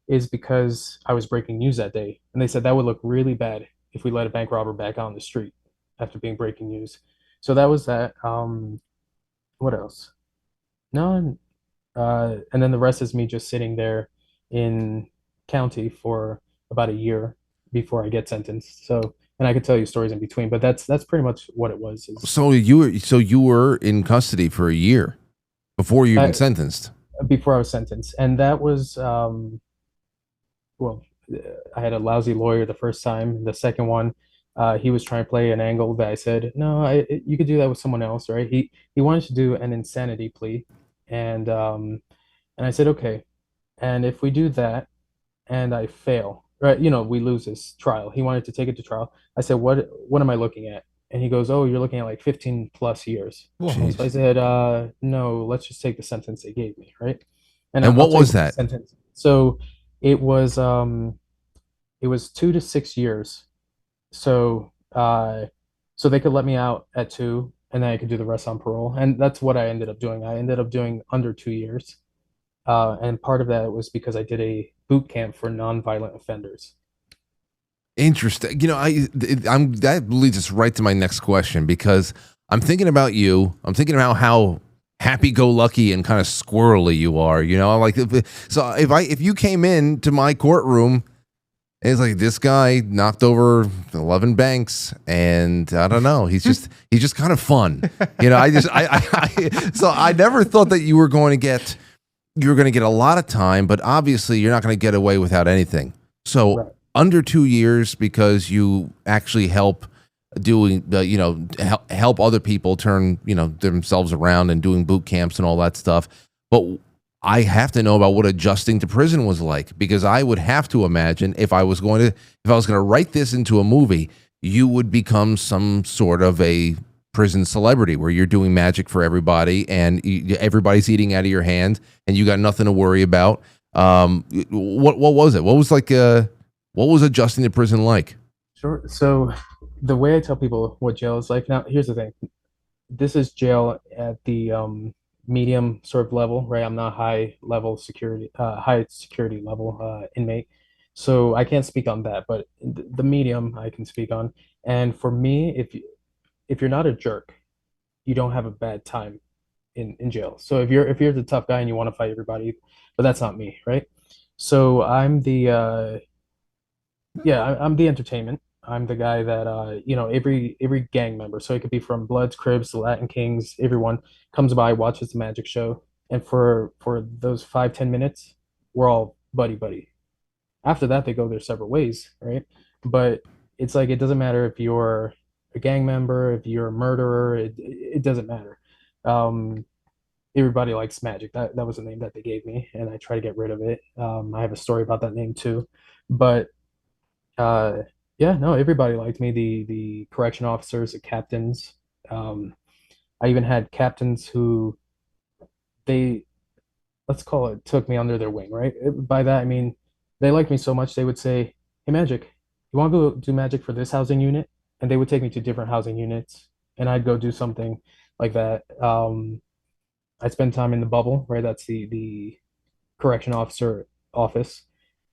is because I was breaking news that day, and they said that would look really bad if we let a bank robber back out on the street after being breaking news. So that was that. What else? No, and then the rest is me just sitting there in county for about a year before I get sentenced. So, and I could tell you stories in between, but that's pretty much what it was. So you were in custody for a year before you even sentenced. Before I was sentenced, and that was well, I had a lousy lawyer the first time. The second one, he was trying to play an angle that I said, no, you could do that with someone else, right? He wanted to do an insanity plea, and I said, okay. And if we do that and I fail, right, we lose this trial. He wanted to take it to trial. I said, what am I looking at? And he goes, oh, you're looking at like 15 plus years. Whoa. So I said, no, let's just take the sentence they gave me, right? And what was that? Sentence. So it was 2 to 6 years. So so they could let me out at 2, and then I could do the rest on parole. And that's what I ended up doing. I ended up doing under 2 years. And part of that was because I did a boot camp for nonviolent offenders. Interesting. That leads us right to my next question, because I'm thinking about you. I'm thinking about how happy-go-lucky and kind of squirrely you are. If you came into my courtroom, it's like, this guy knocked over 11 banks, and I don't know, he's just kind of fun. So I never thought that you were going to get a lot of time, but obviously you're not going to get away without anything. So right. Under 2 years, because you actually help doing help other people turn themselves around and doing boot camps and all that stuff. But I have to know about what adjusting to prison was like, because I would have to imagine if I was going to write this into a movie, you would become some sort of a prison celebrity where you're doing magic for everybody and everybody's eating out of your hand and you got nothing to worry about. What was it? What was adjusting to prison like? Sure. So the way I tell people what jail is like, now here's the thing. This is jail at the medium sort of level, right? I'm not high security level inmate. So I can't speak on that, but the medium I can speak on. And for me, if you're not a jerk, you don't have a bad time in jail. So if you're the tough guy and you want to fight everybody, but that's not me, right? So I'm the I'm the entertainment. I'm the guy that every gang member, so it could be from Bloods, Cribs, the Latin Kings, everyone comes by, watches the magic show, and for those 5-10 minutes, we're all buddy. After that, they go their separate ways, right? But it's like, it doesn't matter if you're a gang member, if you're a murderer, it doesn't matter. Everybody likes magic. That was the name that they gave me, and I try to get rid of it. I have a story about that name too, but yeah, no, everybody liked me. The correction officers, the captains. I even had captains who let's call it, took me under their wing, right? By that I mean they liked me so much they would say, "Hey, Magic, you want to go do magic for this housing unit?" And they would take me to different housing units, and I'd go do something like that. I spent time in the bubble, right? That's the correction officer office,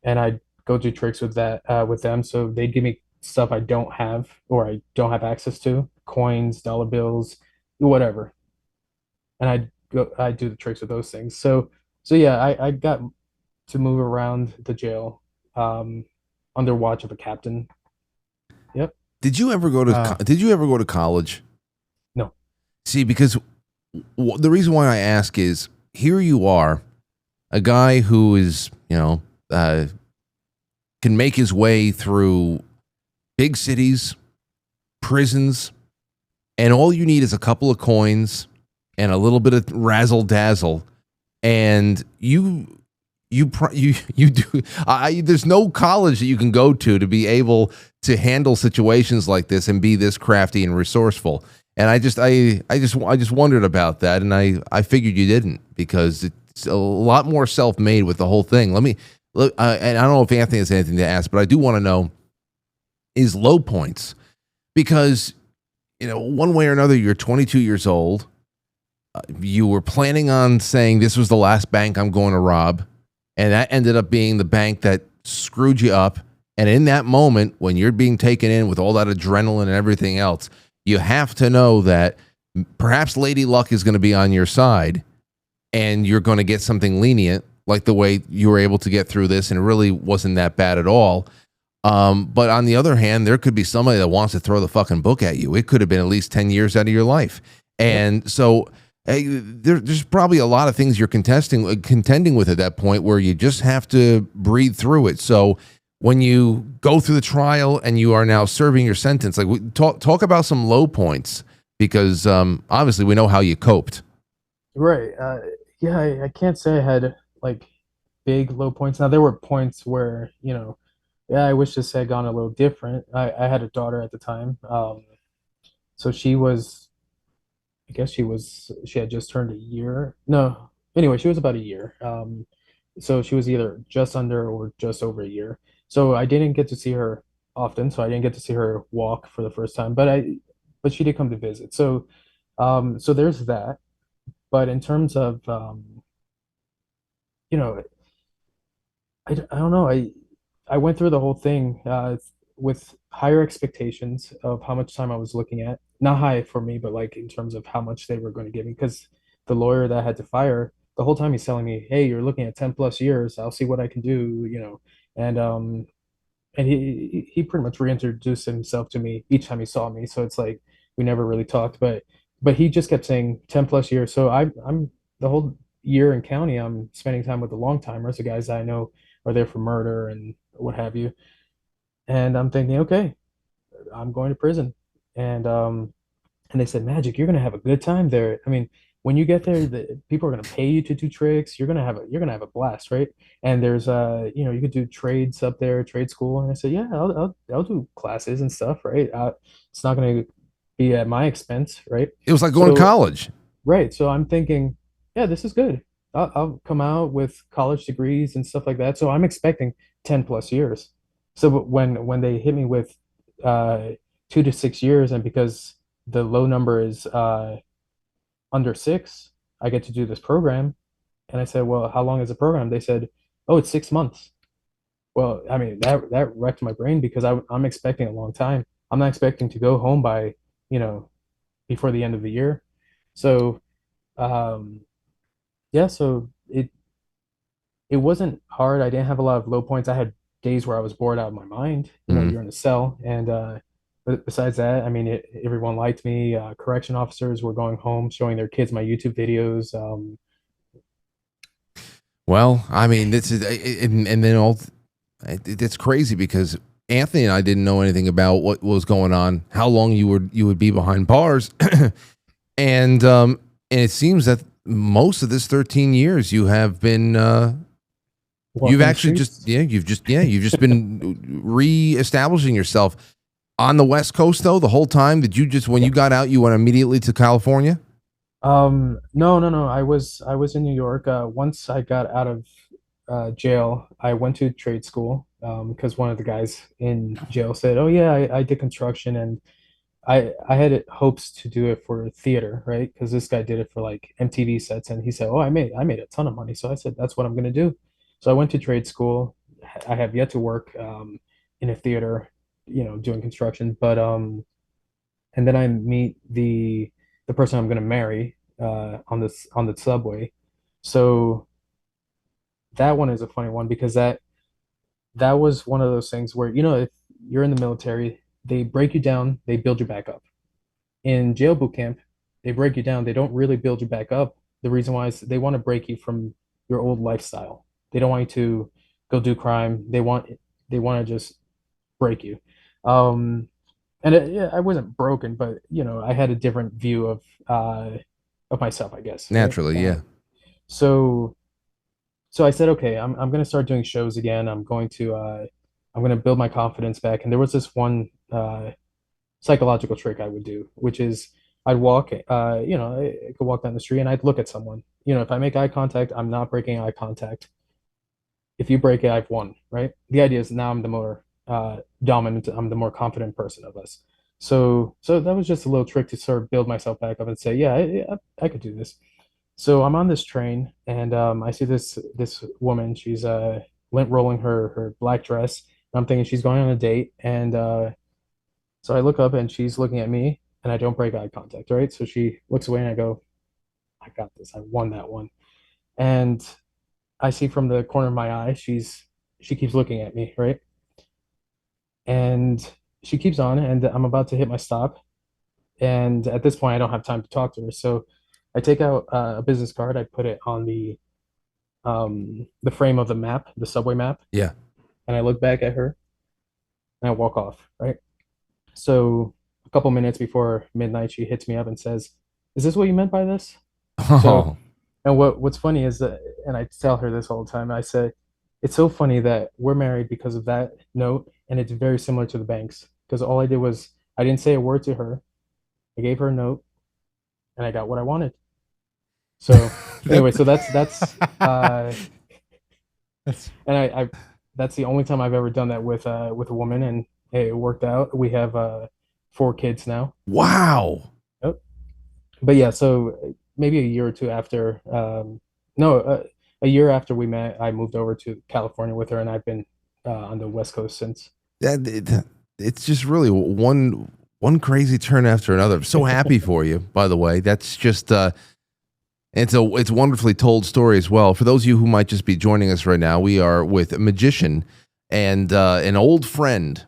and I'd go do tricks with them. So they'd give me stuff I don't have or I don't have access to, coins, dollar bills, whatever, and I'd do the tricks with those things. So yeah, I got to move around the jail, under watch of a captain. Yep. Did you ever go to college? No. See, because the reason why I ask is here you are, a guy who is, can make his way through big cities, prisons, and all you need is a couple of coins and a little bit of razzle dazzle, and you do. There's no college that you can go to be able to handle situations like this and be this crafty and resourceful. And I just wondered about that, and I figured you didn't, because it's a lot more self-made with the whole thing. Let me look, and I don't know if Anthony has anything to ask, but I do want to know is low points, because one way or another, you're 22 years old. You were planning on saying this was the last bank I'm going to rob, and that ended up being the bank that screwed you up. And in that moment, when you're being taken in with all that adrenaline and everything else, you have to know that perhaps Lady Luck is going to be on your side, and you're going to get something lenient, like the way you were able to get through this, and it really wasn't that bad at all. But on the other hand, there could be somebody that wants to throw the fucking book at you. It could have been at least 10 years out of your life. And so there's probably a lot of things you're contending with at that point, where you just have to breathe through it. So when you go through the trial and you are now serving your sentence, like talk about some low points, because obviously we know how you coped. Right. Yeah, I can't say I had like big low points. Now there were points where, I wish this had gone a little different. I had a daughter at the time. So she was, I guess she had just turned a year. No, anyway, she was about a year. So she was either just under or just over a year. So I didn't get to see her often. So I didn't get to see her walk for the first time, but she did come to visit. So, so there's that. But in terms of, I don't know. I went through the whole thing with higher expectations of how much time I was looking at. Not high for me, but like in terms of how much they were going to give me. Because the lawyer that I had to fire, the whole time he's telling me, "Hey, you're looking at 10 plus years. I'll see what I can do," and he pretty much reintroduced himself to me each time he saw me. So it's like we never really talked, but he just kept saying 10 plus years. So I'm the whole year in county, I'm spending time with the long timers, the guys I know are there for murder and what have you. And I'm thinking, okay, I'm going to prison. And they said, Magic, you're gonna have a good time there. I mean, when you get there, people are gonna pay you to do tricks. You're gonna have a blast, right? And there's you could do trades up there, trade school. And I said, yeah, I'll do classes and stuff, right? It's not gonna be at my expense, right? It was like going to college. Right. So I'm thinking, yeah, this is good. I'll come out with college degrees and stuff like that. So I'm expecting 10 plus years. So but when they hit me with 2 to 6 years, and because the low number is under 6, I get to do this program. And I said, well, how long is the program? They said, oh, it's 6 months. Well, I mean, that wrecked my brain, because I'm expecting a long time. I'm not expecting to go home by, before the end of the year. So, yeah, so it wasn't hard. I didn't have a lot of low points. I had days where I was bored out of my mind. You're in a cell, and but besides that, I mean, everyone liked me. Correction officers were going home, showing their kids my YouTube videos. Well, I mean, this is, and then it's crazy, because Anthony and I didn't know anything about what was going on, how long you would be behind bars, and it seems that most of this 13 years you have been you've actually you've just been reestablishing yourself on the West Coast, though, the whole time. Did you just, when you got out, you went immediately to California? No. I was in New York. Once I got out of jail, I went to trade school because one of the guys in jail said, "Oh yeah, I did construction," and I had hopes to do it for theater, right? Because this guy did it for like MTV sets, and he said, "Oh, I made a ton of money." So I said, "That's what I'm gonna do." So I went to trade school. I have yet to work in a theater, doing construction, but and then I meet the person I'm gonna marry on the subway. So that one is a funny one because that was one of those things where, if you're in the military, they break you down, they build you back up. In jail boot camp, they break you down, they don't really build you back up. The reason why is they want to break you from your old lifestyle. They don't want you to go do crime. They want to just break you. Yeah, I wasn't broken, but I had a different view of myself, I guess. Right? Naturally, yeah. So I said, okay, I'm gonna start doing shows again. I'm gonna build my confidence back. And there was this one psychological trick I would do, which is I'd walk, I could walk down the street and I'd look at someone. If I make eye contact, I'm not breaking eye contact. If you break it, I've won, right? The idea is now I'm the more dominant, I'm the more confident person of us. So that was just a little trick to sort of build myself back up and say, yeah, I could do this. So I'm on this train and I see this woman. She's lint rolling her black dress. And I'm thinking she's going on a date, and so I look up and she's looking at me, and I don't break eye contact, right? So she looks away, and I go, I got this. I won that one. And I see from the corner of my eye, she keeps looking at me, right? And she keeps on, and I'm about to hit my stop. And at this point, I don't have time to talk to her. So I take out a business card. I put it on the frame of the map, the subway map. Yeah. And I look back at her, and I walk off, right? So a couple minutes before midnight, she hits me up and says, "Is this what you meant by this?" Oh. So, and what's funny is that, and I tell her this all the time, I say, it's so funny that we're married because of that note, and it's very similar to the banks. Because all I did was, I didn't say a word to her. I gave her a note, and I got what I wanted. So anyway, so that's and I that's the only time I've ever done that with a woman, and it worked out. We have 4 kids now. Wow. Yep. But yeah, so maybe a year or two after, a year after we met, I moved over to California with her, and I've been on the West Coast since. It's just really one crazy turn after another. I'm so happy for you, by the way. That's just it's a wonderfully told story as well. For those of you who might just be joining us right now, we are with a magician and an old friend,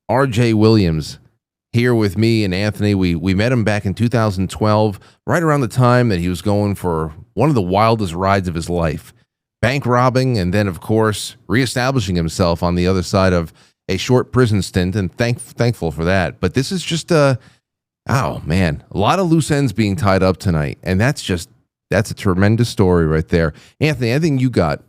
R.J. Williams, here with me and Anthony. We met him back in 2012, right around the time that he was going for one of the wildest rides of his life, bank robbing, and then, of course, reestablishing himself on the other side of a short prison stint, and thankful for that. But this is just oh man, a lot of loose ends being tied up tonight, and that's a tremendous story right there. Anthony, anything you got?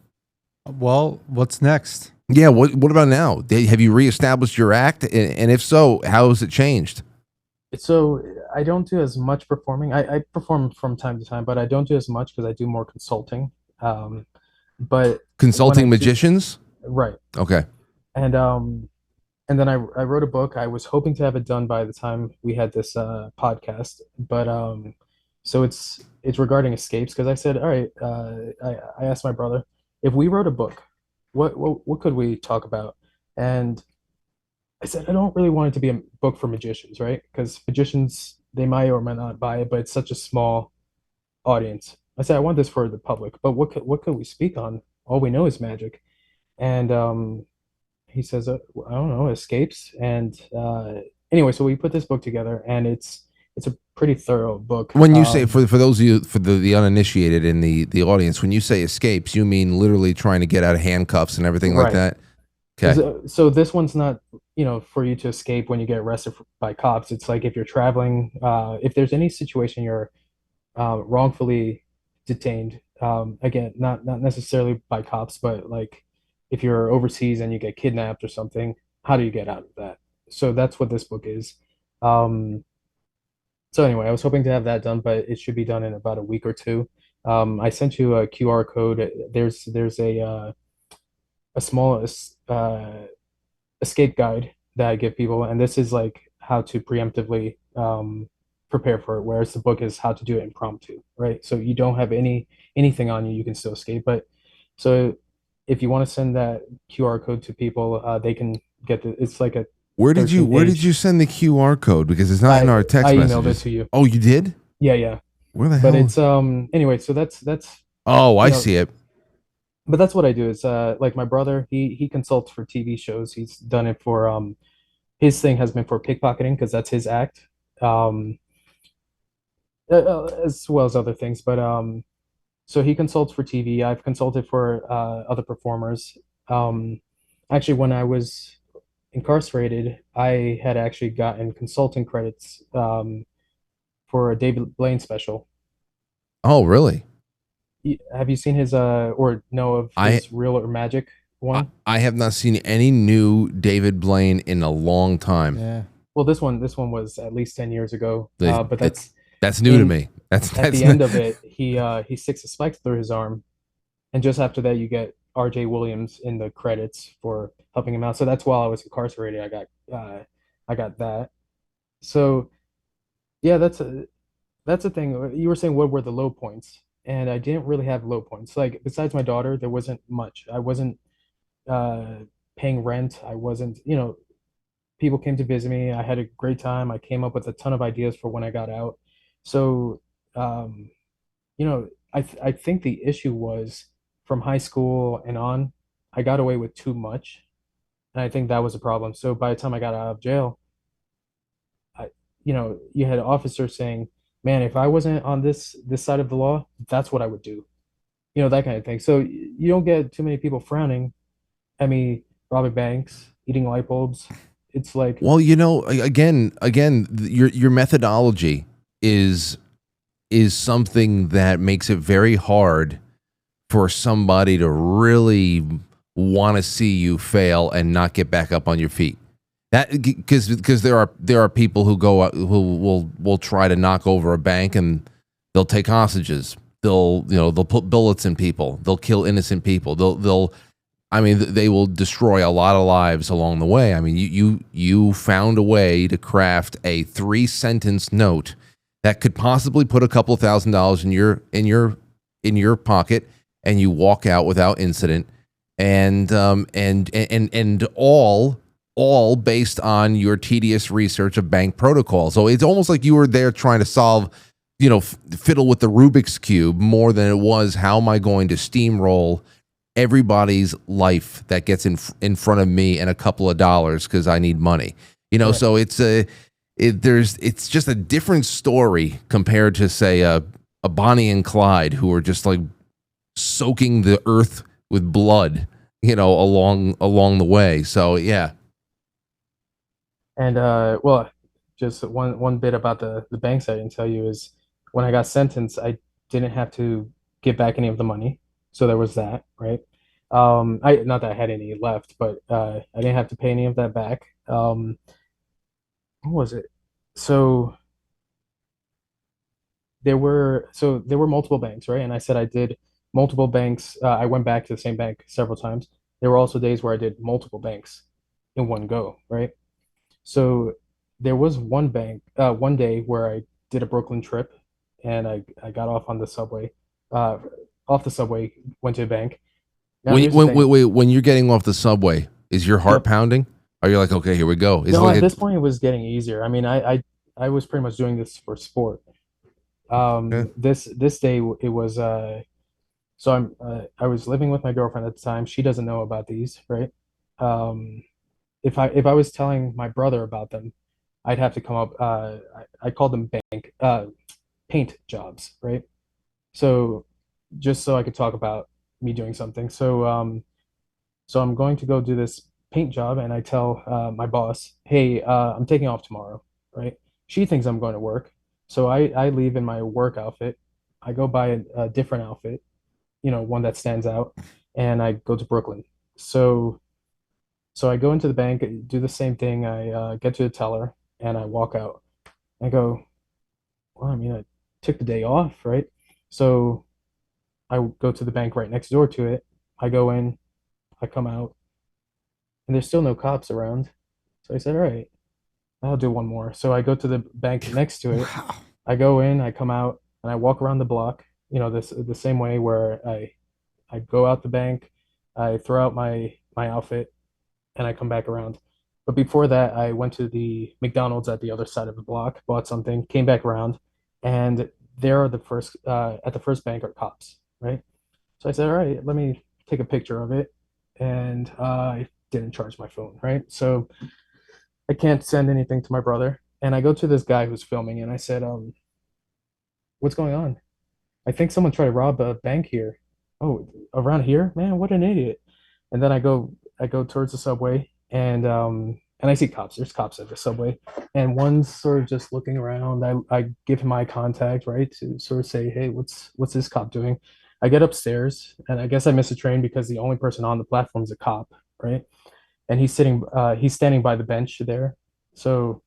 Well, what's next? Yeah, what about now? Have you reestablished your act? And if so, how has it changed? So I don't do as much performing. I perform from time to time, but I don't do as much because I do more consulting. But Consulting magicians? Right. Okay. And then I wrote a book. I was hoping to have it done by the time we had this podcast, but so it's regarding escapes, because I said, all right, I asked my brother, if we wrote a book, what could we talk about? And I said, I don't really want it to be a book for magicians, right? Because magicians, they might or might not buy it, but it's such a small audience. I said, I want this for the public, but what could we speak on? All we know is magic. And he says, I don't know, escapes. And anyway, so we put this book together, and it's a pretty thorough book. When you say, for those of you, for the uninitiated in the audience, when you say escapes, you mean literally trying to get out of handcuffs and everything like that? Okay. So this one's not, for you to escape when you get arrested by cops. It's like if you're traveling, if there's any situation you're wrongfully detained, again, not necessarily by cops, but like if you're overseas and you get kidnapped or something, how do you get out of that? So that's what this book is. So anyway, I was hoping to have that done, but it should be done in about a week or two. I sent you a QR code. There's a small escape guide that I give people, and this is like how to preemptively prepare for it, whereas the book is how to do it impromptu, right? So you don't have anything on you, you can still escape. But so if you want to send that QR code to people, they can get it's like a Where did you send the QR code? Because it's not in our text messages. I emailed it to you. Oh, you did? Yeah. Where the hell? But it's anyway, so that's Oh, I see it. but that's what I do. Is like my brother, he consults for TV shows. He's done it for his thing has been for pickpocketing because that's his act. Um, as well as other things, but so he consults for TV. I've consulted for other performers. Um, actually, when I was incarcerated, I had actually gotten consulting credits for a David Blaine special. Oh, really? Have you seen his or know of I his Real or Magic one? I have not seen any new David Blaine in a long time. Yeah. Well, this one was at least 10 years ago. They- But That's new to in- me. That's at the end of it, he sticks a spike through his arm, and just after that, you get R.J. Williams in the credits for helping him out. So that's while I was incarcerated, I got that. So yeah, that's a thing. You were saying what were the low points, and I didn't really have low points. Like besides my daughter, there wasn't much. I wasn't uh, paying rent. I wasn't, people came to visit me. I had a great time. I came up with a ton of ideas for when I got out. So, um, I think the issue was from high school and on, I got away with too much, and I think that was a problem. So by the time I got out of jail, you had officers saying, "Man, if I wasn't on this side of the law, that's what I would do." That kind of thing. So you don't get too many people frowning at me robbing banks, eating light bulbs. It's like, well, again, your methodology is something that makes it very hard for somebody to really want to see you fail and not get back up on your feet. That because there are people who go out who will try to knock over a bank and they'll take hostages. They'll put bullets in people. They'll kill innocent people. They will destroy a lot of lives along the way. I mean, you found a way to craft a 3-sentence note that could possibly put a couple of $1,000s in your pocket, and you walk out without incident, and all based on your tedious research of bank protocol. So it's almost like you were there trying to solve, fiddle with the Rubik's Cube more than it was how am I going to steamroll everybody's life that gets in front of me and a couple of dollars because I need money. Right. So it's just a different story compared to say a Bonnie and Clyde who are just like soaking the earth with blood, along the way. So yeah. And well, just one bit about the banks I didn't tell you is when I got sentenced, I didn't have to give back any of the money. So there was that, right? I not that I had any left, but I didn't have to pay any of that back. What was it? So there were multiple banks, right? And I said I did multiple banks. I went back to the same bank several times. There were also days where I did multiple banks in one go, right? So there was one day where I did a Brooklyn trip, and I got off on the subway, off the subway, went to a bank. Now, when you're getting off the subway, is your heart pounding? Are you like, okay, here we go? No, at this point it was getting easier. I mean, I was pretty much doing this for sport. This day it was so I was living with my girlfriend at the time. She doesn't know about these, right? If I was telling my brother about them, I'd have to come up. I called them paint jobs, right? So just so I could talk about me doing something. So I'm going to go do this paint job, and I tell my boss, hey, I'm taking off tomorrow, right? She thinks I'm going to work, so I leave in my work outfit. I go buy a different outfit, one that stands out, and I go to Brooklyn. So I go into the bank, do the same thing. I get to the teller, and I walk out. I go, well, I mean, I took the day off, right? So I go to the bank right next door to it. I go in, I come out, and there's still no cops around. So I said, all right, I'll do one more. So I go to the bank next to it. Wow. I go in, I come out, and I walk around the block, the same way where I go out the bank, I throw out my outfit, and I come back around. But before that, I went to the McDonald's at the other side of the block, bought something, came back around, and there are at the first bank are cops, right? So I said, all right, let me take a picture of it, and I didn't charge my phone, right? So I can't send anything to my brother. And I go to this guy who's filming, and I said, what's going on? I think someone tried to rob a bank here. Oh, around here? Man, what an idiot. And then I go towards the subway, and I see cops. There's cops at the subway, and one's sort of just looking around. I give him eye contact, right, to sort of say, hey, what's this cop doing? I get upstairs, and I guess I miss a train because the only person on the platform is a cop, right? And he's standing by the bench there. So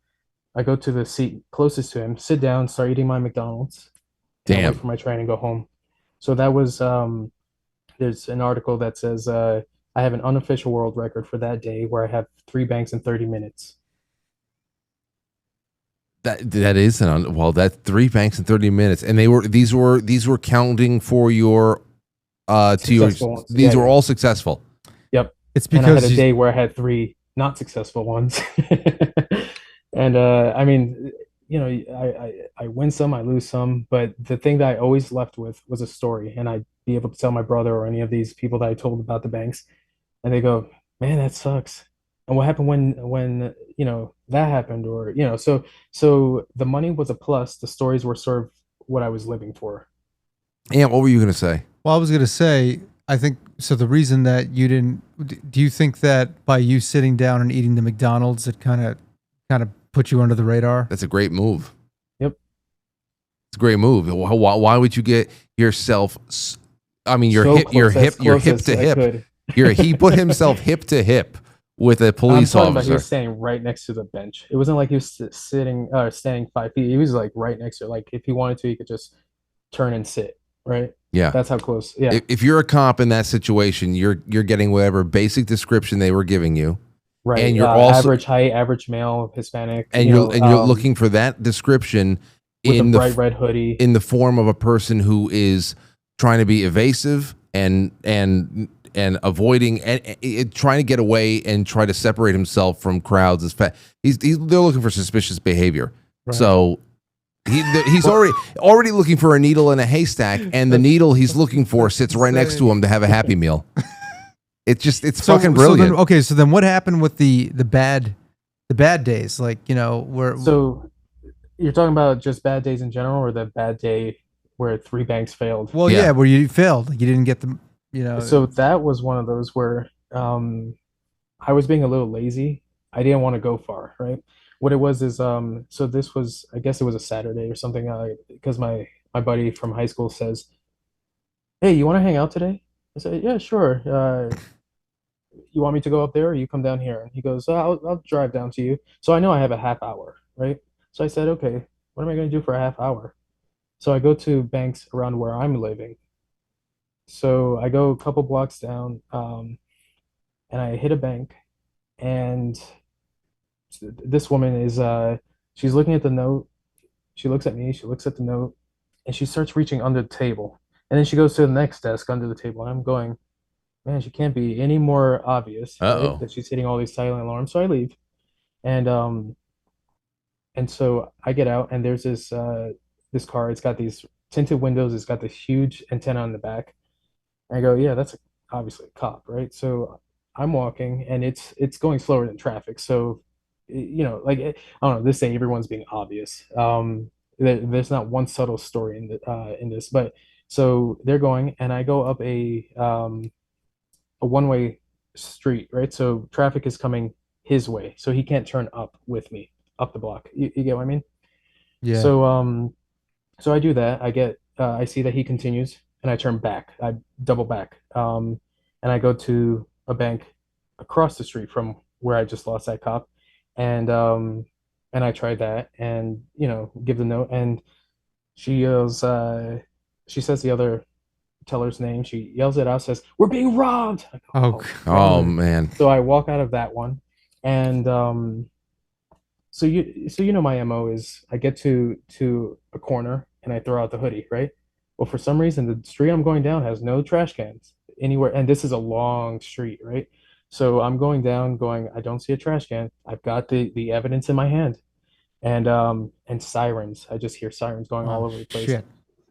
I go to the seat closest to him, sit down, start eating my McDonald's, and Damn. wait for my train and go home. So that was there's an article that says I have an unofficial world record for that day where I have 3 banks in 30 minutes. That is that's 3 banks in 30 minutes, and these were counting for your Successful ones. these Yeah, were yeah. all successful. Yep. It's And I had a because day where I had 3 not successful ones. And I mean, you know, I win some, I lose some, but the thing that I always left with was a story, and I'd be able to tell my brother or any of these people that I told about the banks, and they go, "Man, that sucks." And what happened when you know that happened, or you know, so the money was a plus. The stories were sort of what I was living for. And what were you gonna say? well, I was gonna say, I think so. The reason that you didn't, do you think that by you sitting down and eating the McDonald's, it kind of put you under the radar? That's a great move. Yep. It's a great move. Why would you get yourself? I mean, So close, you're as hip close to as I hip. could. He put himself hip to hip with a I'm police talking about he officer. was standing right next to the bench. It wasn't like he was sitting or standing 5 feet. He was like right next to it. Like if he wanted to, he could just turn and sit. Right. Yeah. That's how close. Yeah. If you're a cop in that situation, you're getting whatever basic description they were giving you, Right. and you're also average height, average male, Hispanic, and you're looking for that description with in a the bright red hoodie. in the form of a person who is trying to be evasive and avoiding and trying to get away and try to separate himself from crowds as fast. They're looking for suspicious behavior. Right. So he's already looking for a needle in a haystack, and the needle he's looking for sits right next to him to have a Happy Meal. It's fucking brilliant. So then what happened with the bad days? Like, you know, where So you're talking about just bad days in general, or the bad day where 3 banks failed? well, yeah, where you failed, you didn't get the, you know. So that was one of those where I was being a little lazy. I didn't want to go far, right? What it was is so this was, I guess it was a Saturday or something, because my buddy from high school says, "Hey, you want to hang out today?" I said, "Yeah, sure. You want me to go up there, or you come down here?" And he goes, I'll drive down to you." So I know I have a half hour, right? So I said, "Okay, what am I going to do for a half hour?" So I go to banks around where I'm living. So I go a couple blocks down, and I hit a bank, and this woman is she's looking at the note. She looks at me, she looks at the note, and she starts reaching under the table. And then she goes to the next desk under the table, and I'm going, man, she can't be any more obvious, right, that she's hitting all these silent alarms. So I leave, and so I get out, and there's this this car. It's got these tinted windows. It's got this huge antenna on the back. And I go, yeah, that's obviously a cop, right? So I'm walking, and it's going slower than traffic. So, you know, like I don't know. This day, everyone's being obvious. There's not one subtle story in this, but so they're going, and I go up a one-way street, right? So traffic is coming his way, so he can't turn up with me up the block. You get what I mean? Yeah. So I do that. I see that he continues, and I turn back. I double back, and I go to a bank across the street from where I just lost that cop, and I try that, and you know, give the note, and she yells. She says the other teller's name. She yells it out, says, "We're being robbed!" I go, Oh man. So I walk out of that one, and so you know my MO is I get to a corner and I throw out the hoodie, right? Well, for some reason the street I'm going down has no trash cans anywhere, and this is a long street, right? So I'm going down, I don't see a trash can. I've got the evidence in my hand, and sirens. I just hear sirens going all over the place. Shit.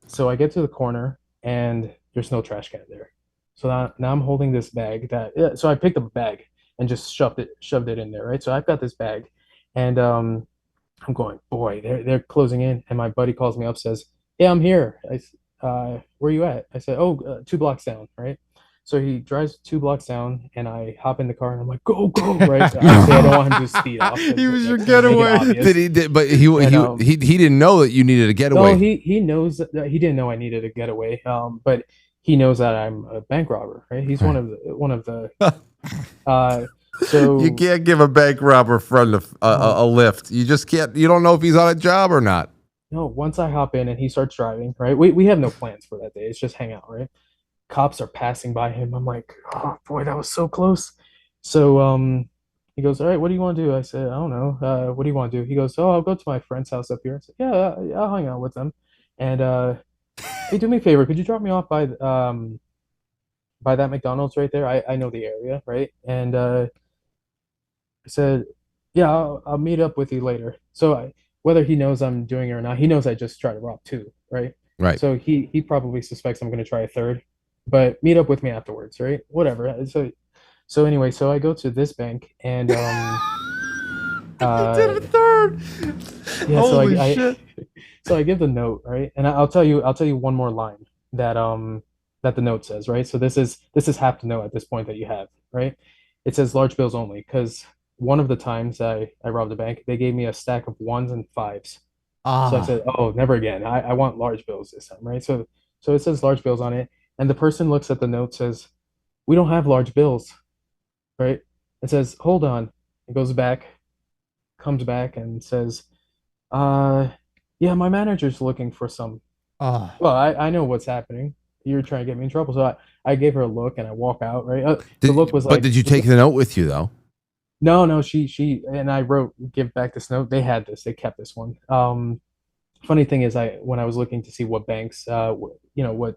So I get to the corner, and there's no trash can there. So now I'm holding this bag so I picked up a bag and just shoved it in there, right? So I've got this bag, and I'm going, boy, they're closing in, and my buddy calls me up, says, "Yeah, I'm here." Where you at? I said, "Oh, 2 blocks down," right? So he drives 2 blocks down, and I hop in the car, and I'm like, "Go, go!" Right? Obviously, I don't want him to speed off. He was your Make it getaway. obvious. But he didn't know that you needed a getaway. No, he knows that he didn't know I needed a getaway. But he knows that I'm a bank robber, right? He's one of the. So You can't give a bank robber friend a lift. You just can't. You don't know if he's on a job or not. no, once I hop in and he starts driving, right? We have no plans for that day. It's just hang out, right? Cops are passing by him. I'm like, oh boy, that was so close. So he goes, all right, what do you want to do? I said, I don't know. What do you want to do? He goes, oh, I'll go to my friend's house up here. I said, yeah, I'll hang out with them. And hey, do me a favor, could you drop me off by that McDonald's right there? I know the area, right? And I said, yeah, I'll meet up with you later. So whether he knows I'm doing it or not, he knows I just tried to rob 2, right? Right. So he probably suspects I'm going to try a 3rd, but meet up with me afterwards, right? Whatever. So anyway, so I go to this bank, and You did a 3rd. yeah, Holy so shit. so I give the note, right? And I'll tell you one more line that the note says, right? So this is half the note at this point that you have, right? It says large bills only, because one of the times I robbed a bank, they gave me a stack of 1s and 5s. So I said, oh, never again. I want large bills this time, right? So it says large bills on it, and the person looks at the note, says, we don't have large bills, right? It says, hold on. It goes back, comes back, and says, yeah, my manager's looking for some. Well, I know what's happening. You're trying to get me in trouble. So I gave her a look, and I walk out, right? The look was like. But did you take the note with you though? No, she and I wrote, give back this note. They had this. They kept this one. Funny thing is, when I was looking to see what banks, what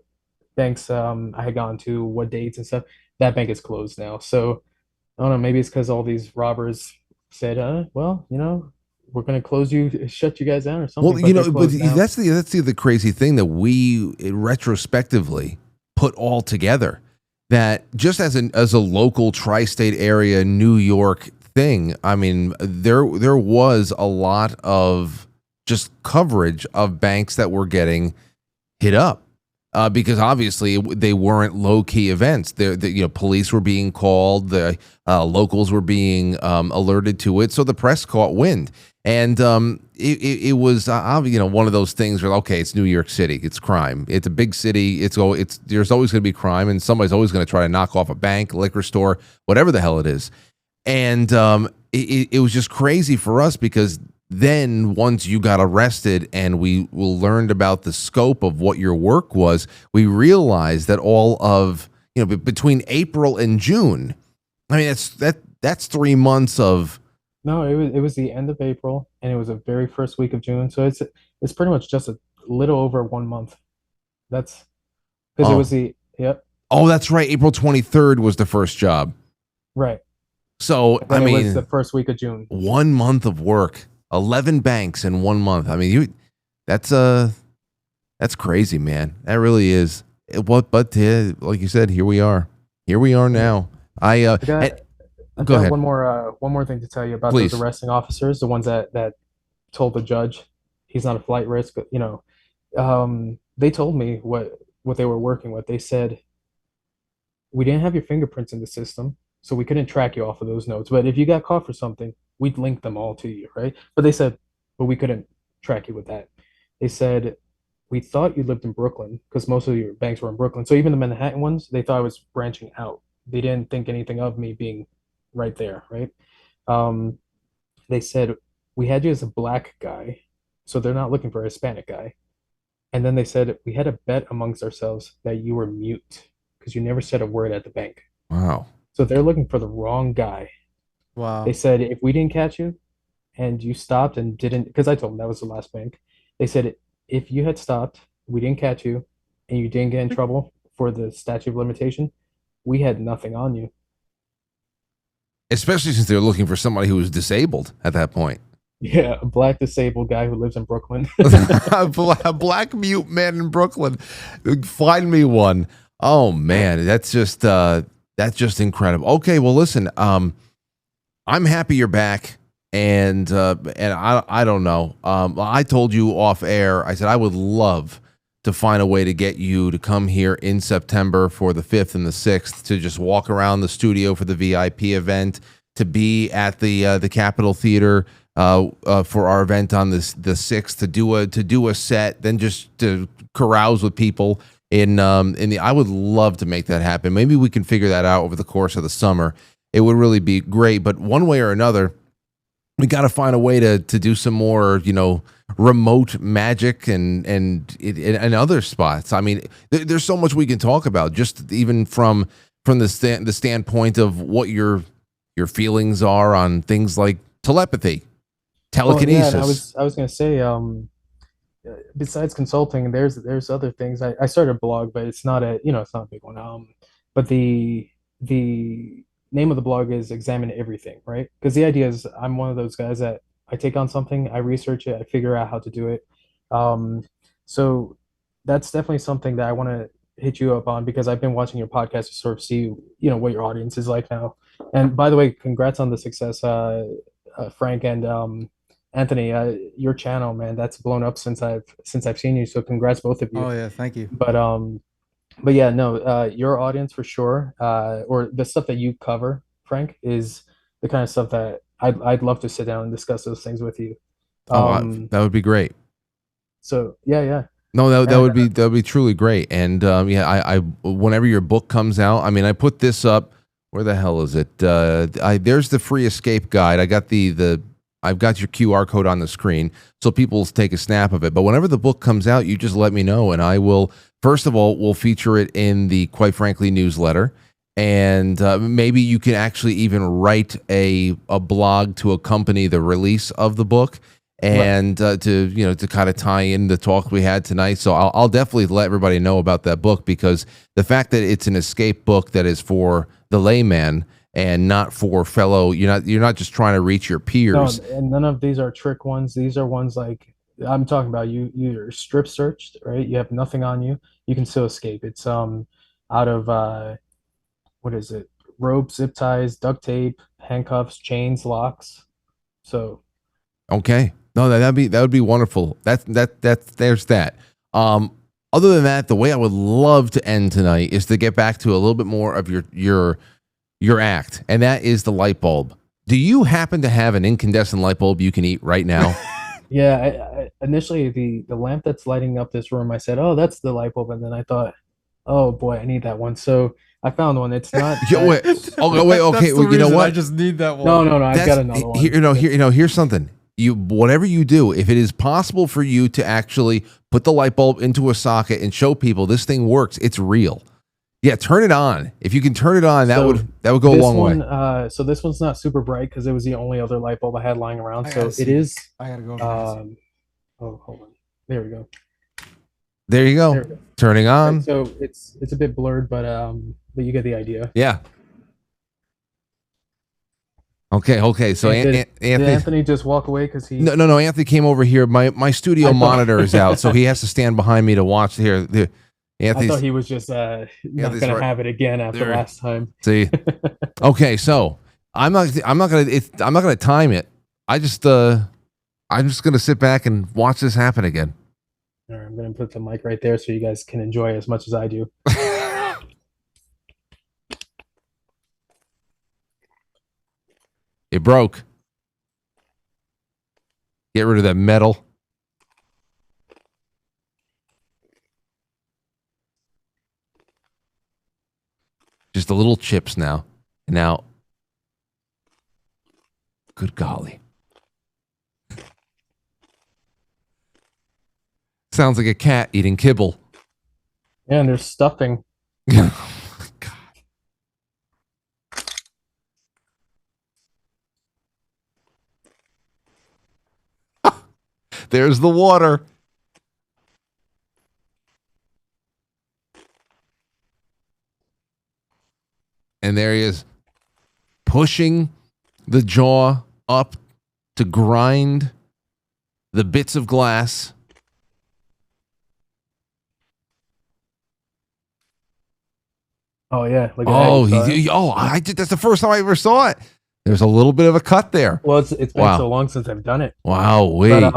banks I had gone to, what dates and stuff, that bank is closed now. So I don't know. Maybe it's because all these robbers said, well, we're going to shut you guys down or something. Well, but that's the crazy thing that we retrospectively put all together. That just as a local tri-state area New York thing, I mean, there was a lot of just coverage of banks that were getting hit up because obviously they weren't low-key events. Police were being called, the locals were being alerted to it, so the press caught wind. And it was one of those things where, okay, it's New York City, it's crime, it's a big city, there's always going to be crime, and somebody's always going to try to knock off a bank, liquor store, whatever the hell it is. And it was just crazy for us because then once you got arrested and we learned about the scope of what your work was, we realized that all of between April and June, I mean that's 3 months of. No, it was the end of April, and it was the very first week of June. So it's pretty much just a little over 1 month. That's because it was yep. Oh, that's right. April 23rd was the first job. Right. So I mean, it was the first week of June. 1 month of work, 11 banks in 1 month. I mean, that's crazy, man. That really is. But like you said, here we are. Here we are now. I've Go got ahead. one more thing to tell you about Please. those arresting officers, the ones that told the judge he's not a flight risk. They told me what they were working with. They said, we didn't have your fingerprints in the system, so we couldn't track you off of those notes. But if you got caught for something, we'd link them all to you, right? But they said, but we couldn't track you with that. They said, we thought you lived in Brooklyn because most of your banks were in Brooklyn. So even the Manhattan ones, they thought I was branching out. They didn't think anything of me being right there, right? They said, we had you as a black guy, so they're not looking for a Hispanic guy. And then they said, we had a bet amongst ourselves that you were mute because you never said a word at the bank. Wow. So they're looking for the wrong guy. Wow. They said, if we didn't catch you and you stopped and didn't, because I told them that was the last bank. They said, if you had stopped, we didn't catch you, and you didn't get in trouble for the statute of limitation, we had nothing on you. Especially since they're looking for somebody who was disabled at that point. Yeah, a black disabled guy who lives in Brooklyn. A black mute man in Brooklyn. Find me one. Oh man, that's just incredible. Okay, well listen, I'm happy you're back, and I don't know. I told you off air. I said I would love to find a way to get you to come here in September for the 5th and the 6th to just walk around the studio for the VIP event, to be at the Capitol Theater for our event on the 6th, to do a set, then just to carouse with people in the. I would love to make that happen. Maybe we can figure that out over the course of the summer. It would really be great. But one way or another, we got to find a way to do some more, remote magic and other spots. I mean, there's so much we can talk about, just even from the standpoint of what your feelings are on things like telepathy, telekinesis. Well, yeah, I was gonna say, besides consulting, there's other things. I started a blog, but it's not it's not a big one. But the name of the blog is Examine Everything, right? Because the idea is I'm one of those guys that I take on something, I research it, I figure out how to do it. So that's definitely something that I want to hit you up on, because I've been watching your podcast to sort of see, what your audience is like now. And by the way, congrats on the success, Frank and Anthony. Your channel, man, that's blown up since I've seen you. So congrats, both of you. Oh yeah, thank you. But yeah, no, your audience for sure, or the stuff that you cover, Frank, is the kind of stuff that I'd love to sit down and discuss those things with you. That would be great. So yeah. No, that would be truly great. And I whenever your book comes out, I mean, I put this up. Where the hell is it? There's the free escape guide. I got I've got your QR code on the screen, so people will take a snap of it. But whenever the book comes out, you just let me know, and I will. First of all, we'll feature it in the Quite Frankly newsletter, and maybe you can actually even write a blog to accompany the release of the book, and to kind of tie in the talk we had tonight. So I'll definitely let everybody know about that book, because the fact that it's an escape book that is for the layman and not for fellow, you're not just trying to reach your peers. No, and none of these are trick ones. These are ones like I'm talking about. You're strip searched, right? You have nothing on you. You can still escape. It's out of what is it? Rope, zip ties, duct tape, handcuffs, chains, locks. So okay, no, that would be wonderful. There's that. Other than that, the way I would love to end tonight is to get back to a little bit more of your act, and that is the light bulb. Do you happen to have an incandescent light bulb you can eat right now? Yeah, I initially the lamp that's lighting up this room, I said, "Oh, that's the light bulb," and then I thought, "Oh boy, I need that one." So I found one. It's not. Wait. Okay. Well, you know what? I just need that one. No. I've got another one. Here's something. Whatever you do, if it is possible for you to actually put the light bulb into a socket and show people this thing works, it's real. Yeah, turn it on. If you can turn it on, that would go a long way. So this one's not super bright because it was the only other light bulb I had lying around. So it is. I gotta go. Oh, hold on. There we go. There you go. Turning on. Right, so it's a bit blurred, but you get the idea. Yeah. Okay. So did Anthony just walk away because he? No. Anthony came over here. My studio monitor is out, so he has to stand behind me to watch here. I thought he was just not gonna have it again after last time. See, okay, so I'm not gonna time it. I'm just gonna sit back and watch this happen again. All right, I'm gonna put the mic right there so you guys can enjoy as much as I do. It broke. Get rid of that metal. Just the little chips now. Now, good golly. Sounds like a cat eating kibble. Yeah, and there's stuffing. Oh my God. There's the water. And there he is, pushing the jaw up to grind the bits of glass. Oh yeah, look at that. Oh, You saw it? I did. That's the first time I ever saw it. There's a little bit of a cut there. Well, it's been Wow. so long since I've done it. Wow, wait. But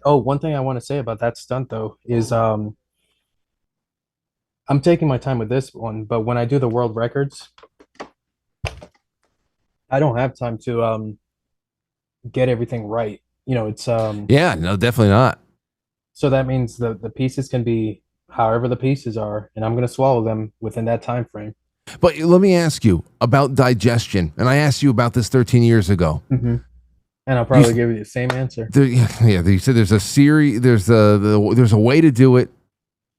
oh, one thing I want to say about that stunt though is I'm taking my time with this one, but when I do the world records, I don't have time to get everything right. You know, it's Yeah, no, definitely not. so that means the pieces can be however the pieces are, and I'm gonna swallow them within that time frame. But let me ask you about digestion. And I asked you about this 13 years ago. And I'll probably give you the same answer. You said there's a series, there's a way to do it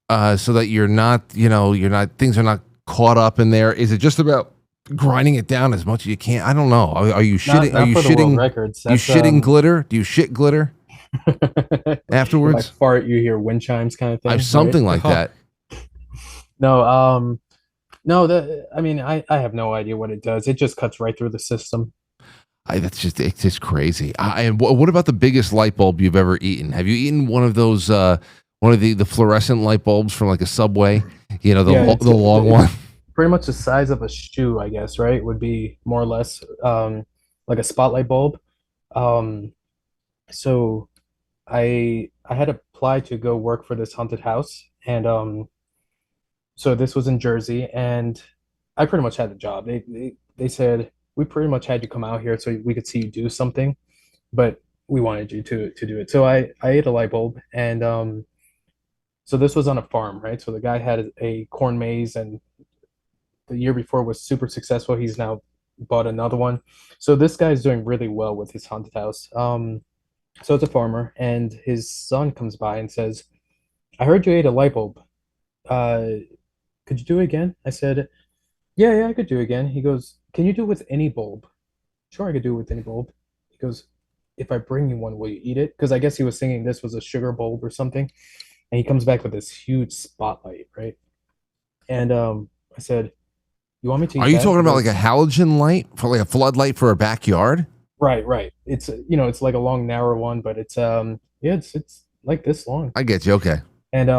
so that you're not things are not caught up in there. Is it just about grinding it down as much as you can? I don't know. Are you shitting? Not Are you for the world shitting? records. You shitting glitter? Do you shit glitter afterwards? Like fart, you hear wind chimes kind of thing. Something right? like that. No, no, I mean, I have no idea what it does. It just cuts right through the system. It's just crazy. And what about the biggest light bulb you've ever eaten? Have you eaten one of those, one of the fluorescent light bulbs from like a Subway? You know, the long one? Pretty much the size of a shoe, I guess, right? Would be more or less like a spotlight bulb. So I had applied to go work for this haunted house, and so this was in Jersey, and I pretty much had the job. They said we pretty much had you come out here so we could see you do something, but we wanted you to do it. So I ate a light bulb, and so this was on a farm, right? So the guy had a corn maze, and the year before was super successful. He's now bought another one. So this guy's doing really well with his haunted house. So it's a farmer, and his son comes by and says, "I heard you ate a light bulb. Could you do it again?" I said, yeah, I could do it again. He goes, "Can you do it with any bulb?" "Sure, I could do it with any bulb." He goes, "If I bring you one, will you eat it?" Because I guess he was thinking this was a sugar bulb or something. And he comes back with this huge spotlight, right? And I said, "You want me to eat Are you that?" talking He about goes, like a halogen light for like a floodlight for a backyard? Right. It's it's like a long, narrow one, but it's it's like this long. I get you. Okay. And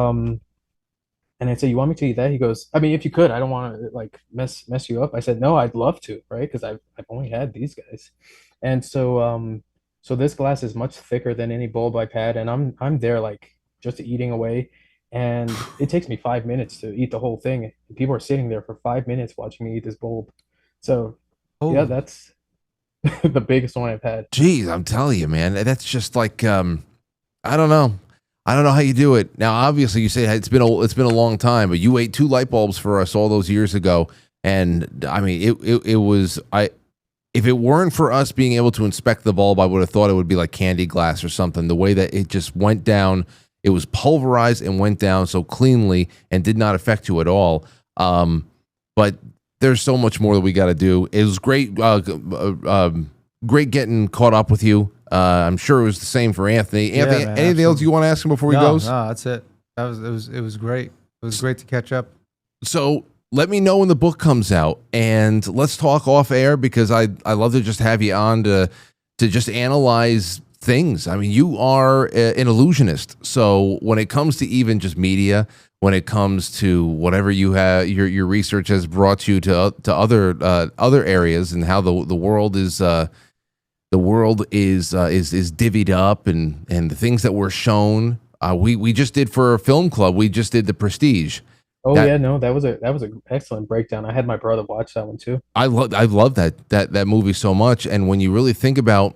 I said, "You want me to eat that?" He goes, "I mean, if you could, I don't want to like mess you up." I said, "No, I'd love to, right? Because I've only had these guys." And so this glass is much thicker than any bulb I've had, and I'm there like just eating away, and it takes me 5 minutes to eat the whole thing. People are sitting there for 5 minutes watching me eat this bulb. So yeah, that's the biggest one I've had. Jeez, I'm telling you, man, that's just like I don't know. I don't know how you do it. Now, obviously, you say it's been a long time, but you ate 2 light bulbs for us all those years ago, and I mean, it was if it weren't for us being able to inspect the bulb, I would have thought it would be like candy glass or something. The way that it just went down, it was pulverized and went down so cleanly and did not affect you at all. But there's so much more that we got to do. It was great, great getting caught up with you. I'm sure it was the same for Anthony. Anthony, man, anything else you want to ask him before he goes? No, that's it. It was great. It was great to catch up. So let me know when the book comes out, and let's talk off air because I love to just have you on to just analyze things. I mean, you are an illusionist, so when it comes to even just media, when it comes to whatever you have, your research has brought you to other areas and how the world is. The world is divvied up, and the things that were shown. We just did for a film club. We just did The Prestige. Oh yeah, no, that was an excellent breakdown. I had my brother watch that one too. I love that movie so much, and when you really think about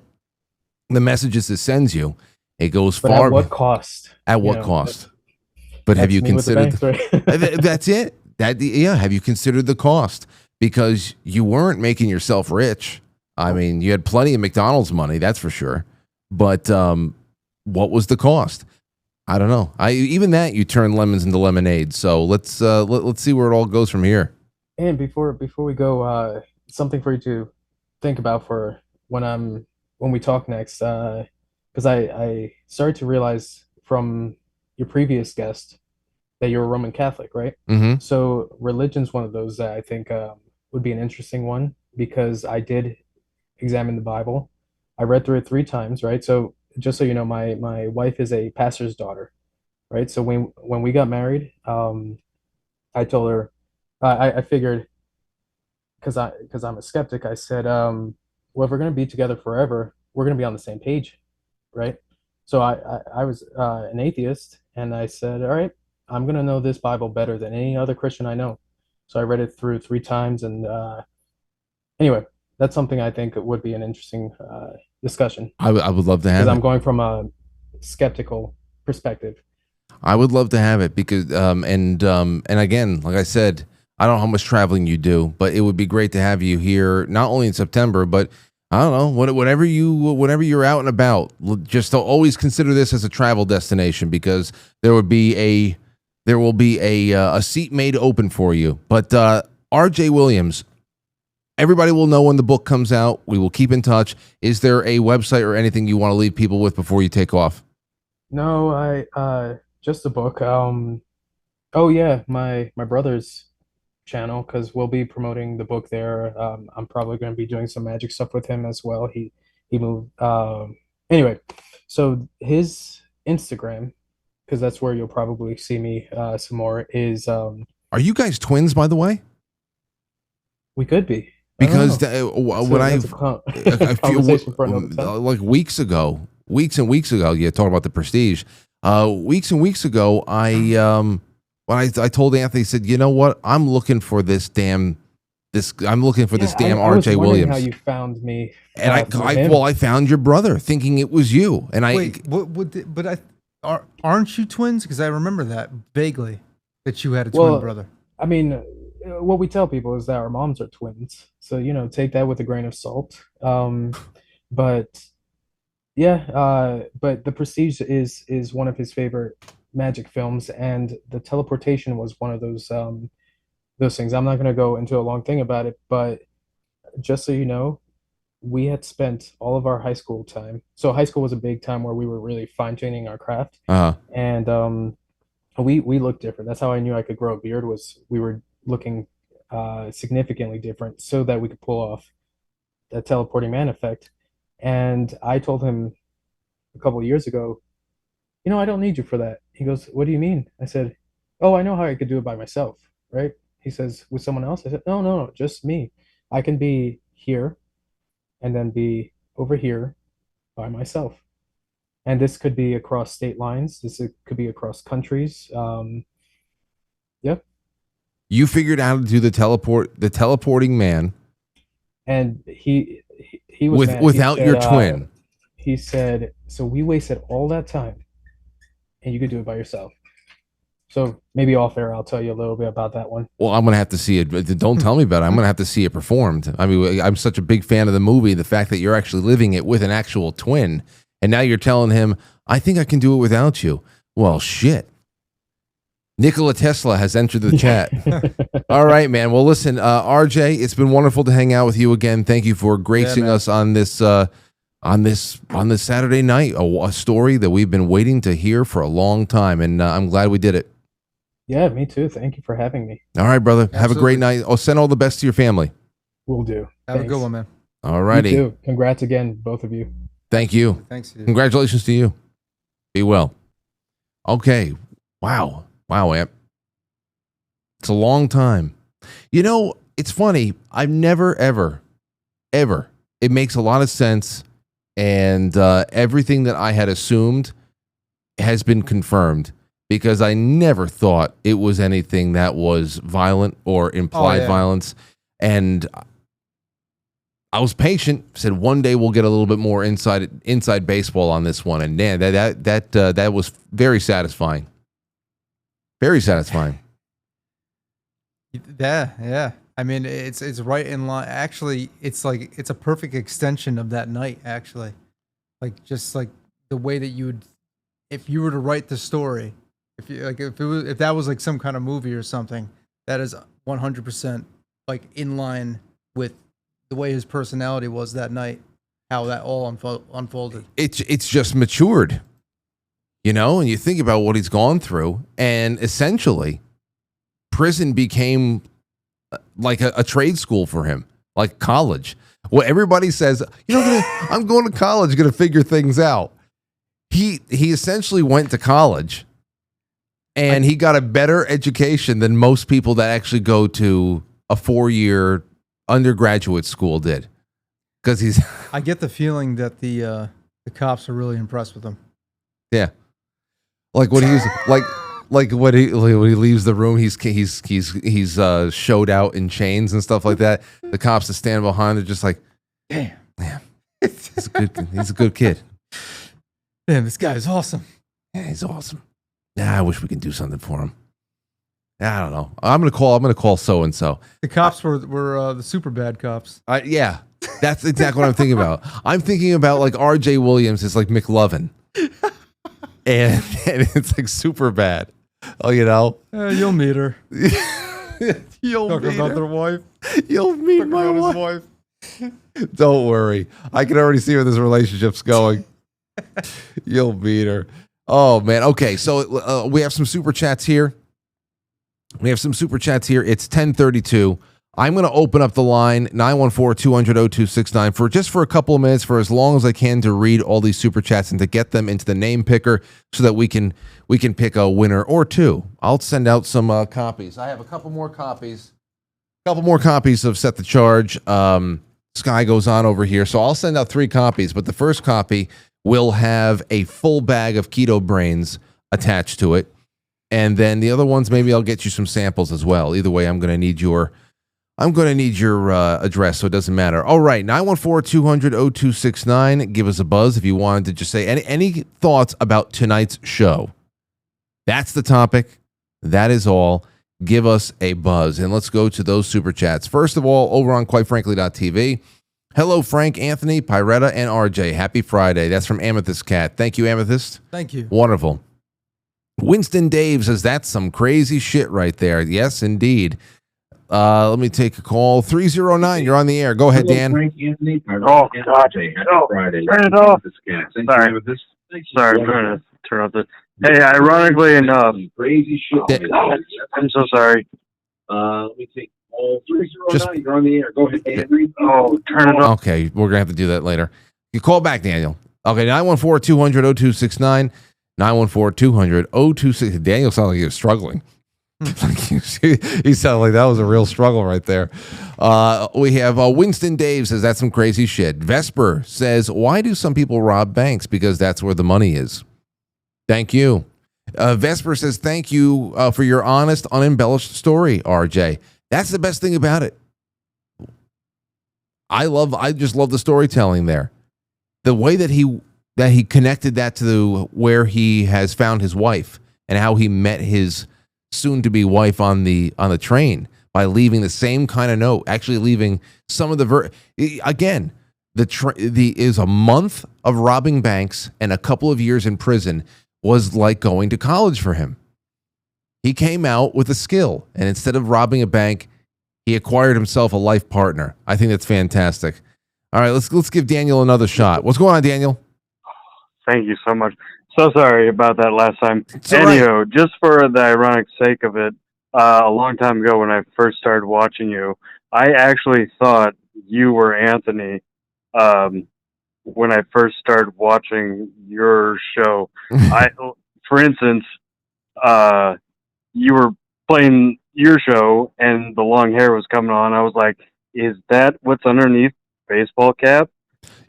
the messages it sends you, it goes But far. at what cost? At what cost? But have you That's me with the considered? banks, right? That's it. Have you considered the cost? Because you weren't making yourself rich. I mean, you had plenty of McDonald's money, that's for sure. But what was the cost? I don't know. Even that you turn lemons into lemonade. So let's see where it all goes from here. And before we go, something for you to think about for when we talk next, because I started to realize from your previous guest that you're a Roman Catholic, right? Mm-hmm. So religion's one of those that I think would be an interesting one because I did examine the Bible. I read through it 3 times, right? So just so you know, my wife is a pastor's daughter, right? So when we got married, I told her, I figured because I'm a skeptic. I said, well, if we're gonna be together forever, we're gonna be on the same page, right? So I was an atheist, and I said, all right, I'm gonna know this Bible better than any other Christian I know. So I read it through 3 times, and anyway, that's something I think would be an interesting discussion I would love to have because it. I'm going from a skeptical perspective. I would love to have it because, and again, like I said, I don't know how much traveling you do, but it would be great to have you here, not only in September, but I don't know, whenever you're out and about, just to always consider this as a travel destination because there will be a seat made open for you. But R.J. Williams, everybody will know when the book comes out. We will keep in touch. Is there a website or anything you want to leave people with before you take off? No, I just a book. Oh yeah, my brother's channel because we'll be promoting the book there. I'm probably going to be doing some magic stuff with him as well. He moved. Anyway, so his Instagram, because that's where you'll probably see me some more. Is Are you guys twins, by the way? we could be Because when I conversation for another time. like weeks and weeks ago, yeah, talking about the Prestige. Weeks and weeks ago, when I told Anthony, he said, you know what? I'm looking for this damn I was R.J. wondering Williams. how you found me. And through him. I found your brother thinking it was you. And Wait, aren't you twins? Because I remember that vaguely, that you had a twin brother. I mean, what we tell people is that our moms are twins. So, take that with a grain of salt. But yeah, but The Prestige is one of his favorite magic films, and the teleportation was one of those things. I'm not going to go into a long thing about it, but just so you know, we had spent all of our high school time. So high school was a big time where we were really fine-tuning our craft. And we looked different. That's how I knew I could grow a beard, was we were looking significantly different so that we could pull off that teleporting man effect. And I told him a couple of years ago, I don't need you for that. He goes, what do you mean? I said, oh, I know how I could do it by myself, right? He says, with someone else? I said, no, just me. I can be here and then be over here by myself. And this could be across state lines. Could be across countries. Yep. you figured out how to do the teleporting man. And he was mad. Without He your said, twin. He said, so we wasted all that time and you could do it by yourself. So maybe off air, I'll tell you a little bit about that one. Well, I'm going to have to see it. Don't tell me about it. I'm going to have to see it performed. I mean, I'm such a big fan of the movie. The fact that you're actually living it with an actual twin. And now you're telling him, I think I can do it without you. Well, shit. Nikola Tesla has entered the chat. All right, man. Well, listen, RJ, it's been wonderful to hang out with you again. Thank you for gracing us on this Saturday night, a story that we've been waiting to hear for a long time, and I'm glad we did it. Yeah, me too. Thank you for having me. All right, brother. Absolutely. Have a great night. I'll send all the best to your family. Will do. Have a good one, man. All righty. You too. Congrats again, both of you. Thank you. Thanks, dude. Congratulations to you. Be well. Okay. Wow, Amp. It's a long time. You know, it's funny. I've never, ever, it makes a lot of sense. And everything that I had assumed has been confirmed, because I never thought it was anything that was violent or implied violence. And I was patient, said one day we'll get a little bit more inside baseball on this one. And man, that was very satisfying. Very satisfying. Yeah. I mean, it's right in line. Actually, it's like it's a perfect extension of that night. Actually, like just like the way that you would, if you were to write the story, if that was like some kind of movie or something, that is 100% like in line with the way his personality was that night, how that all unfolded. It's just matured, you know. And you think about what he's gone through, and essentially, prison became like a trade school for him, like college. Well, everybody says, I'm going to college, going to figure things out. He essentially went to college And he got a better education than most people that actually go to a 4-year undergraduate school did. Because I get the feeling that the cops are really impressed with him. Yeah. Like when he's like when he leaves the room, he's showed out in chains and stuff like that. The cops are standing behind. They're just like, damn, he's a good kid. Damn, this guy is awesome. Yeah, he's awesome. Yeah, I wish we could do something for him. I don't know. I'm gonna call so and so. The cops were the super bad cops. Yeah, that's exactly what I'm thinking about. I'm thinking about like R.J. Williams is like McLovin, and it's like super bad. Oh, you know, you'll meet her. You'll talk meet about her. their wife. You'll meet talk my about wife. his wife. Don't worry. I can already see where this relationship's going. You'll meet her. Oh, man. Okay, so we have some super chats here. It's 10:32. I'm going to open up the line, 914-200-0269, for a couple of minutes, for as long as I can, to read all these super chats and to get them into the name picker so that we can pick a winner or two. I'll send out some copies. I have a couple more copies of Set the Charge. Sky goes on over here, so I'll send out 3 copies, but the first copy will have a full bag of Keto Brainz attached to it. And then the other ones, maybe I'll get you some samples as well. Either way, I'm going to need your address, so it doesn't matter. All right, 914-200-0269. Give us a buzz if you wanted to just say any thoughts about tonight's show. That's the topic. That is all. Give us a buzz, and let's go to those super chats. First of all, over on quitefrankly.tv. Hello, Frank, Anthony, Pyretta, and RJ. Happy Friday. That's from Amethyst Cat. Thank you, Amethyst. Thank you. Wonderful. Winston Dave says, that's some crazy shit right there. Yes, indeed. Let me take a call. 309, you're on the air. Go ahead, Dan. Frank, Anthony, oh, God. Friday. Turn it off. Sorry. Sorry, I'm trying to turn off the... Hey, ironically enough... Crazy shit. I'm so sorry. Let me take... Oh, 309, you're on the air. Go ahead, Anthony. Oh, turn it off. Okay, we're going to have to do that later. You call back, Daniel. Okay, 914-200-0269. 914-200-0269. Daniel sounded like he was struggling. He sounded like that was a real struggle right there. We have Winston Dave says, that's some crazy shit. Vesper says, why do some people rob banks? Because that's where the money is. Thank you. Vesper says, thank you for your honest, unembellished story, RJ. That's the best thing about it. I just love the storytelling there. The way that he connected that to where he has found his wife and how he met his soon-to-be wife on the train by leaving the same kind of note, actually leaving some of the again, is a month of robbing banks and a couple of years in prison was like going to college for him. He came out with a skill, and instead of robbing a bank, he acquired himself a life partner. I think that's fantastic. All right, let's give Daniel another shot. What's going on, Daniel? Thank you so much. So sorry about that last time. Anywho, just for the ironic sake of it, a long time ago when I first started watching you, I actually thought you were Anthony when I first started watching your show. For instance, you were playing your show and the long hair was coming on. I was like, is that what's underneath baseball cap?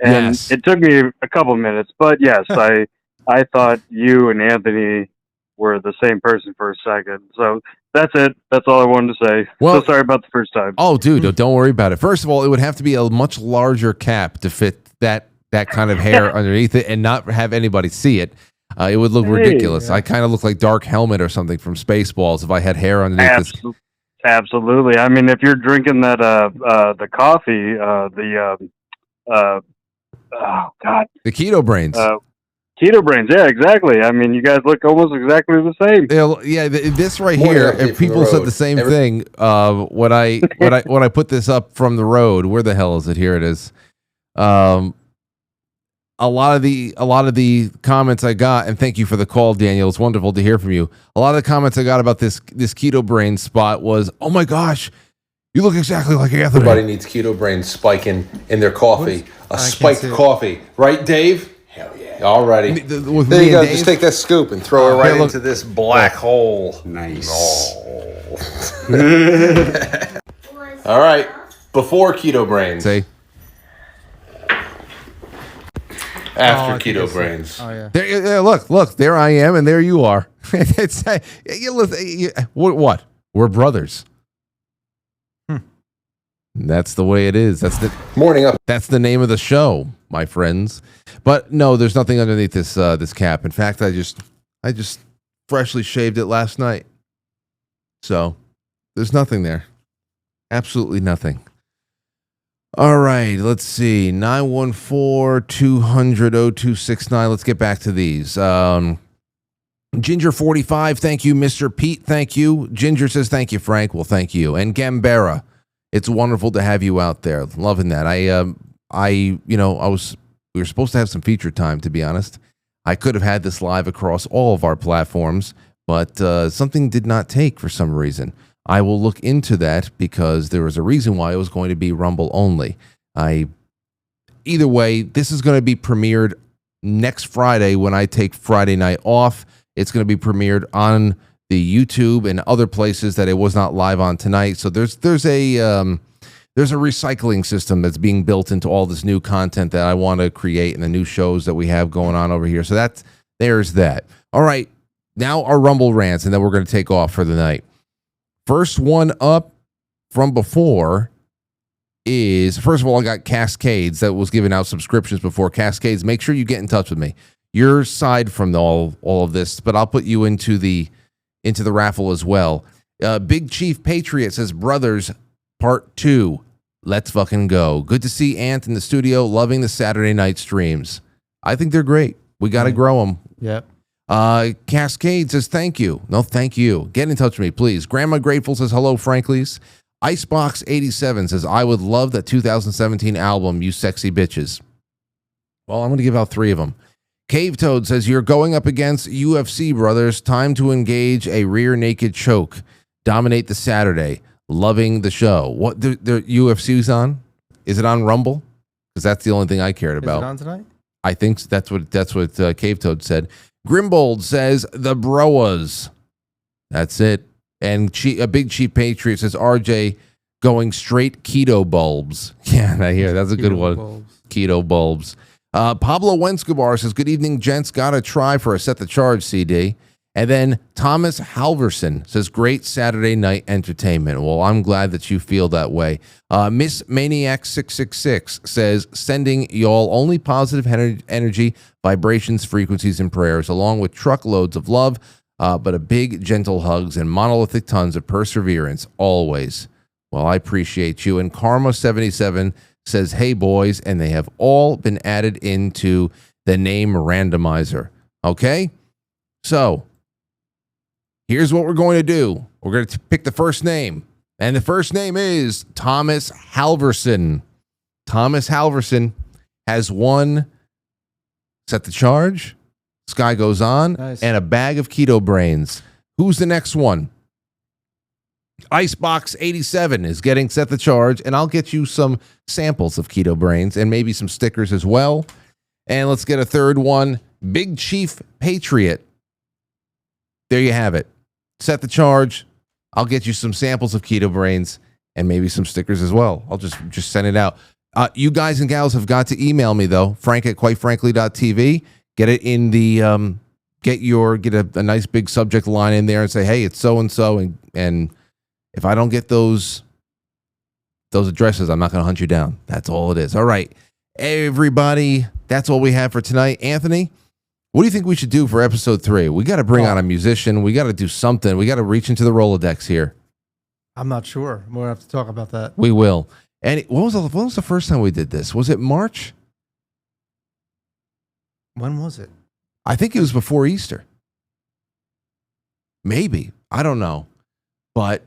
And yes. It took me a couple minutes, but yes, I thought you and Anthony were the same person for a second. So that's it. That's all I wanted to say. Well, so sorry about the first time. Oh, dude, don't worry about it. First of all, it would have to be a much larger cap to fit that kind of hair underneath it and not have anybody see it. It would look ridiculous. Yeah. I kind of look like Dark Helmet or something from Spaceballs if I had hair underneath this. Absolutely. I mean, if you're drinking that the coffee, oh God, the Keto Brainz. Keto Brainz, yeah, exactly. I mean, you guys look almost exactly the same. Yeah, this right here. If people said the same thing, when I put this up from the road, where the hell is it? Here it is. A lot of the comments I got, and thank you for the call, Daniel. It's wonderful to hear from you. A lot of the comments I got about this Keto Brainz spot was, "Oh my gosh, you look exactly like Anthony." Everybody needs Keto Brainz spiking in their coffee. A spiked coffee, right, Dave? Hell yeah. Alrighty. With There me you go. and Just Dave? take that scoop and throw it right look. into this black hole. Nice. All right. Before Keto Brainz. Say. After I think Keto it's- Brainz. Oh yeah. There, look, there I am, and there you are. It's what? We're brothers. That's the way it is. That's the Morning up. That's the name of the show, my friends. But no, there's nothing underneath this cap. In fact, I just freshly shaved it last night. So there's nothing there. Absolutely nothing. All right, let's see. 914-200-0269. Let's get back to these. Ginger45, thank you. Mr. Pete, thank you. Ginger says, thank you, Frank. Well, thank you. And Gambera, it's wonderful to have you out there. Loving that. We were supposed to have some feature time, to be honest. I could have had this live across all of our platforms, but something did not take for some reason. I will look into that because there was a reason why it was going to be Rumble only. Either way, this is going to be premiered next Friday when I take Friday night off. It's going to be premiered on the YouTube and other places that it was not live on tonight. So there's a recycling system that's being built into all this new content that I want to create and the new shows that we have going on over here. So there's that. All right, now our Rumble rants, and then we're going to take off for the night. First one up from before is, first of all, I got Cascades that was giving out subscriptions before. Cascades, make sure you get in touch with me. You're aside from all of this, but I'll put you into the raffle as well. Big Chief Patriot says, Brothers, Part 2. Let's fucking go. Good to see Ant in the studio, loving the Saturday night streams. I think they're great. We got to grow them. Yep. Cascade says, thank you. No, thank you. Get in touch with me, please. Grandma Grateful says, hello, Franklies. Icebox87 says, I would love that 2017 album, You Sexy Bitches. Well, I'm going to give out 3 of them. Cave Toad says, you're going up against UFC, brothers. Time to engage a rear naked choke. Dominate the Saturday. Loving the show. What the UFC's on? Is it on Rumble? Because that's the only thing I cared about. Is it on tonight? I think that's what Cave Toad said. Grimbold says, the Broas. That's it. And a Big Cheap Patriot says, RJ going straight keto bulbs. Yeah, I hear that's a good one. Bulbs. Keto bulbs. Pablo Wenscabar says, good evening, gents. Gotta try for a Set the Charge CD. And then Thomas Halverson says, great Saturday night entertainment. Well, I'm glad that you feel that way. Miss Maniac 666 says, sending y'all only positive energy, vibrations, frequencies, and prayers, along with truckloads of love, but a big, gentle hugs and monolithic tons of perseverance, always. Well, I appreciate you. And Karma77 says, hey, boys, and they have all been added into the name Randomizer. Okay? So, here's what we're going to do. We're going to pick the first name. And the first name is Thomas Halverson. Thomas Halverson has won Set the Charge, Sky Goes On, and a bag of Keto Brainz. Who's the next one? Icebox87 is getting Set the Charge, and I'll get you some samples of Keto Brainz and maybe some stickers as well. And let's get a third one. Big Chief Patriot. There you have it. Set the Charge. I'll get you some samples of Keto Brainz and maybe some stickers as well. I'll just send it out. You guys and gals have got to email me though. Frank@quitefrankly.tv. Get it in the get a nice big subject line in there and say, hey, it's so and so, and if I don't get those addresses, I'm not going to hunt you down. That's all it is. All right, everybody, that's all we have for tonight. Anthony, what do you think we should do for episode 3? We got to bring on a musician. We got to do something. We got to reach into the Rolodex here. I'm not sure. We'll have to talk about that. We will. And when was the first time we did this? Was it March? When was it? I think it was before Easter. Maybe. I don't know. But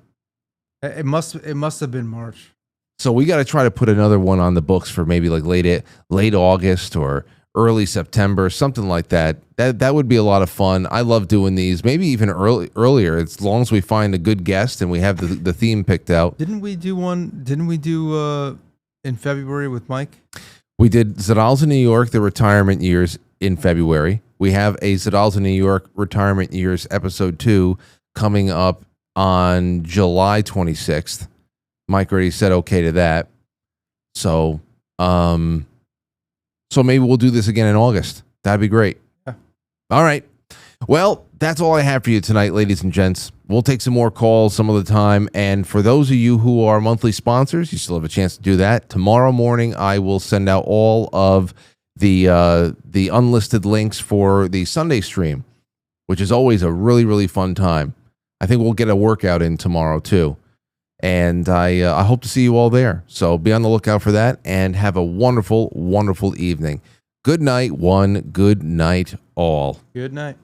it must have been March. So we got to try to put another one on the books for maybe like late August or early September, something like that. That would be a lot of fun. I love doing these. Maybe even earlier, as long as we find a good guest and we have the theme picked out. Didn't we do one? Didn't we do in February with Mike? We did Zadal's in New York, the retirement years in February. We have a Zadal's in New York Retirement Years episode 2 coming up on July 26th. Mike already said okay to that. So, so maybe we'll do this again in August. That'd be great. Yeah. All right. Well, that's all I have for you tonight, ladies and gents. We'll take some more calls some of the time. And for those of you who are monthly sponsors, you still have a chance to do that. Tomorrow morning, I will send out all of the unlisted links for the Sunday stream, which is always a really, really fun time. I think we'll get a workout in tomorrow, too. And I hope to see you all there. So be on the lookout for that and have a wonderful, wonderful evening. Good night, one. Good night, all. Good night.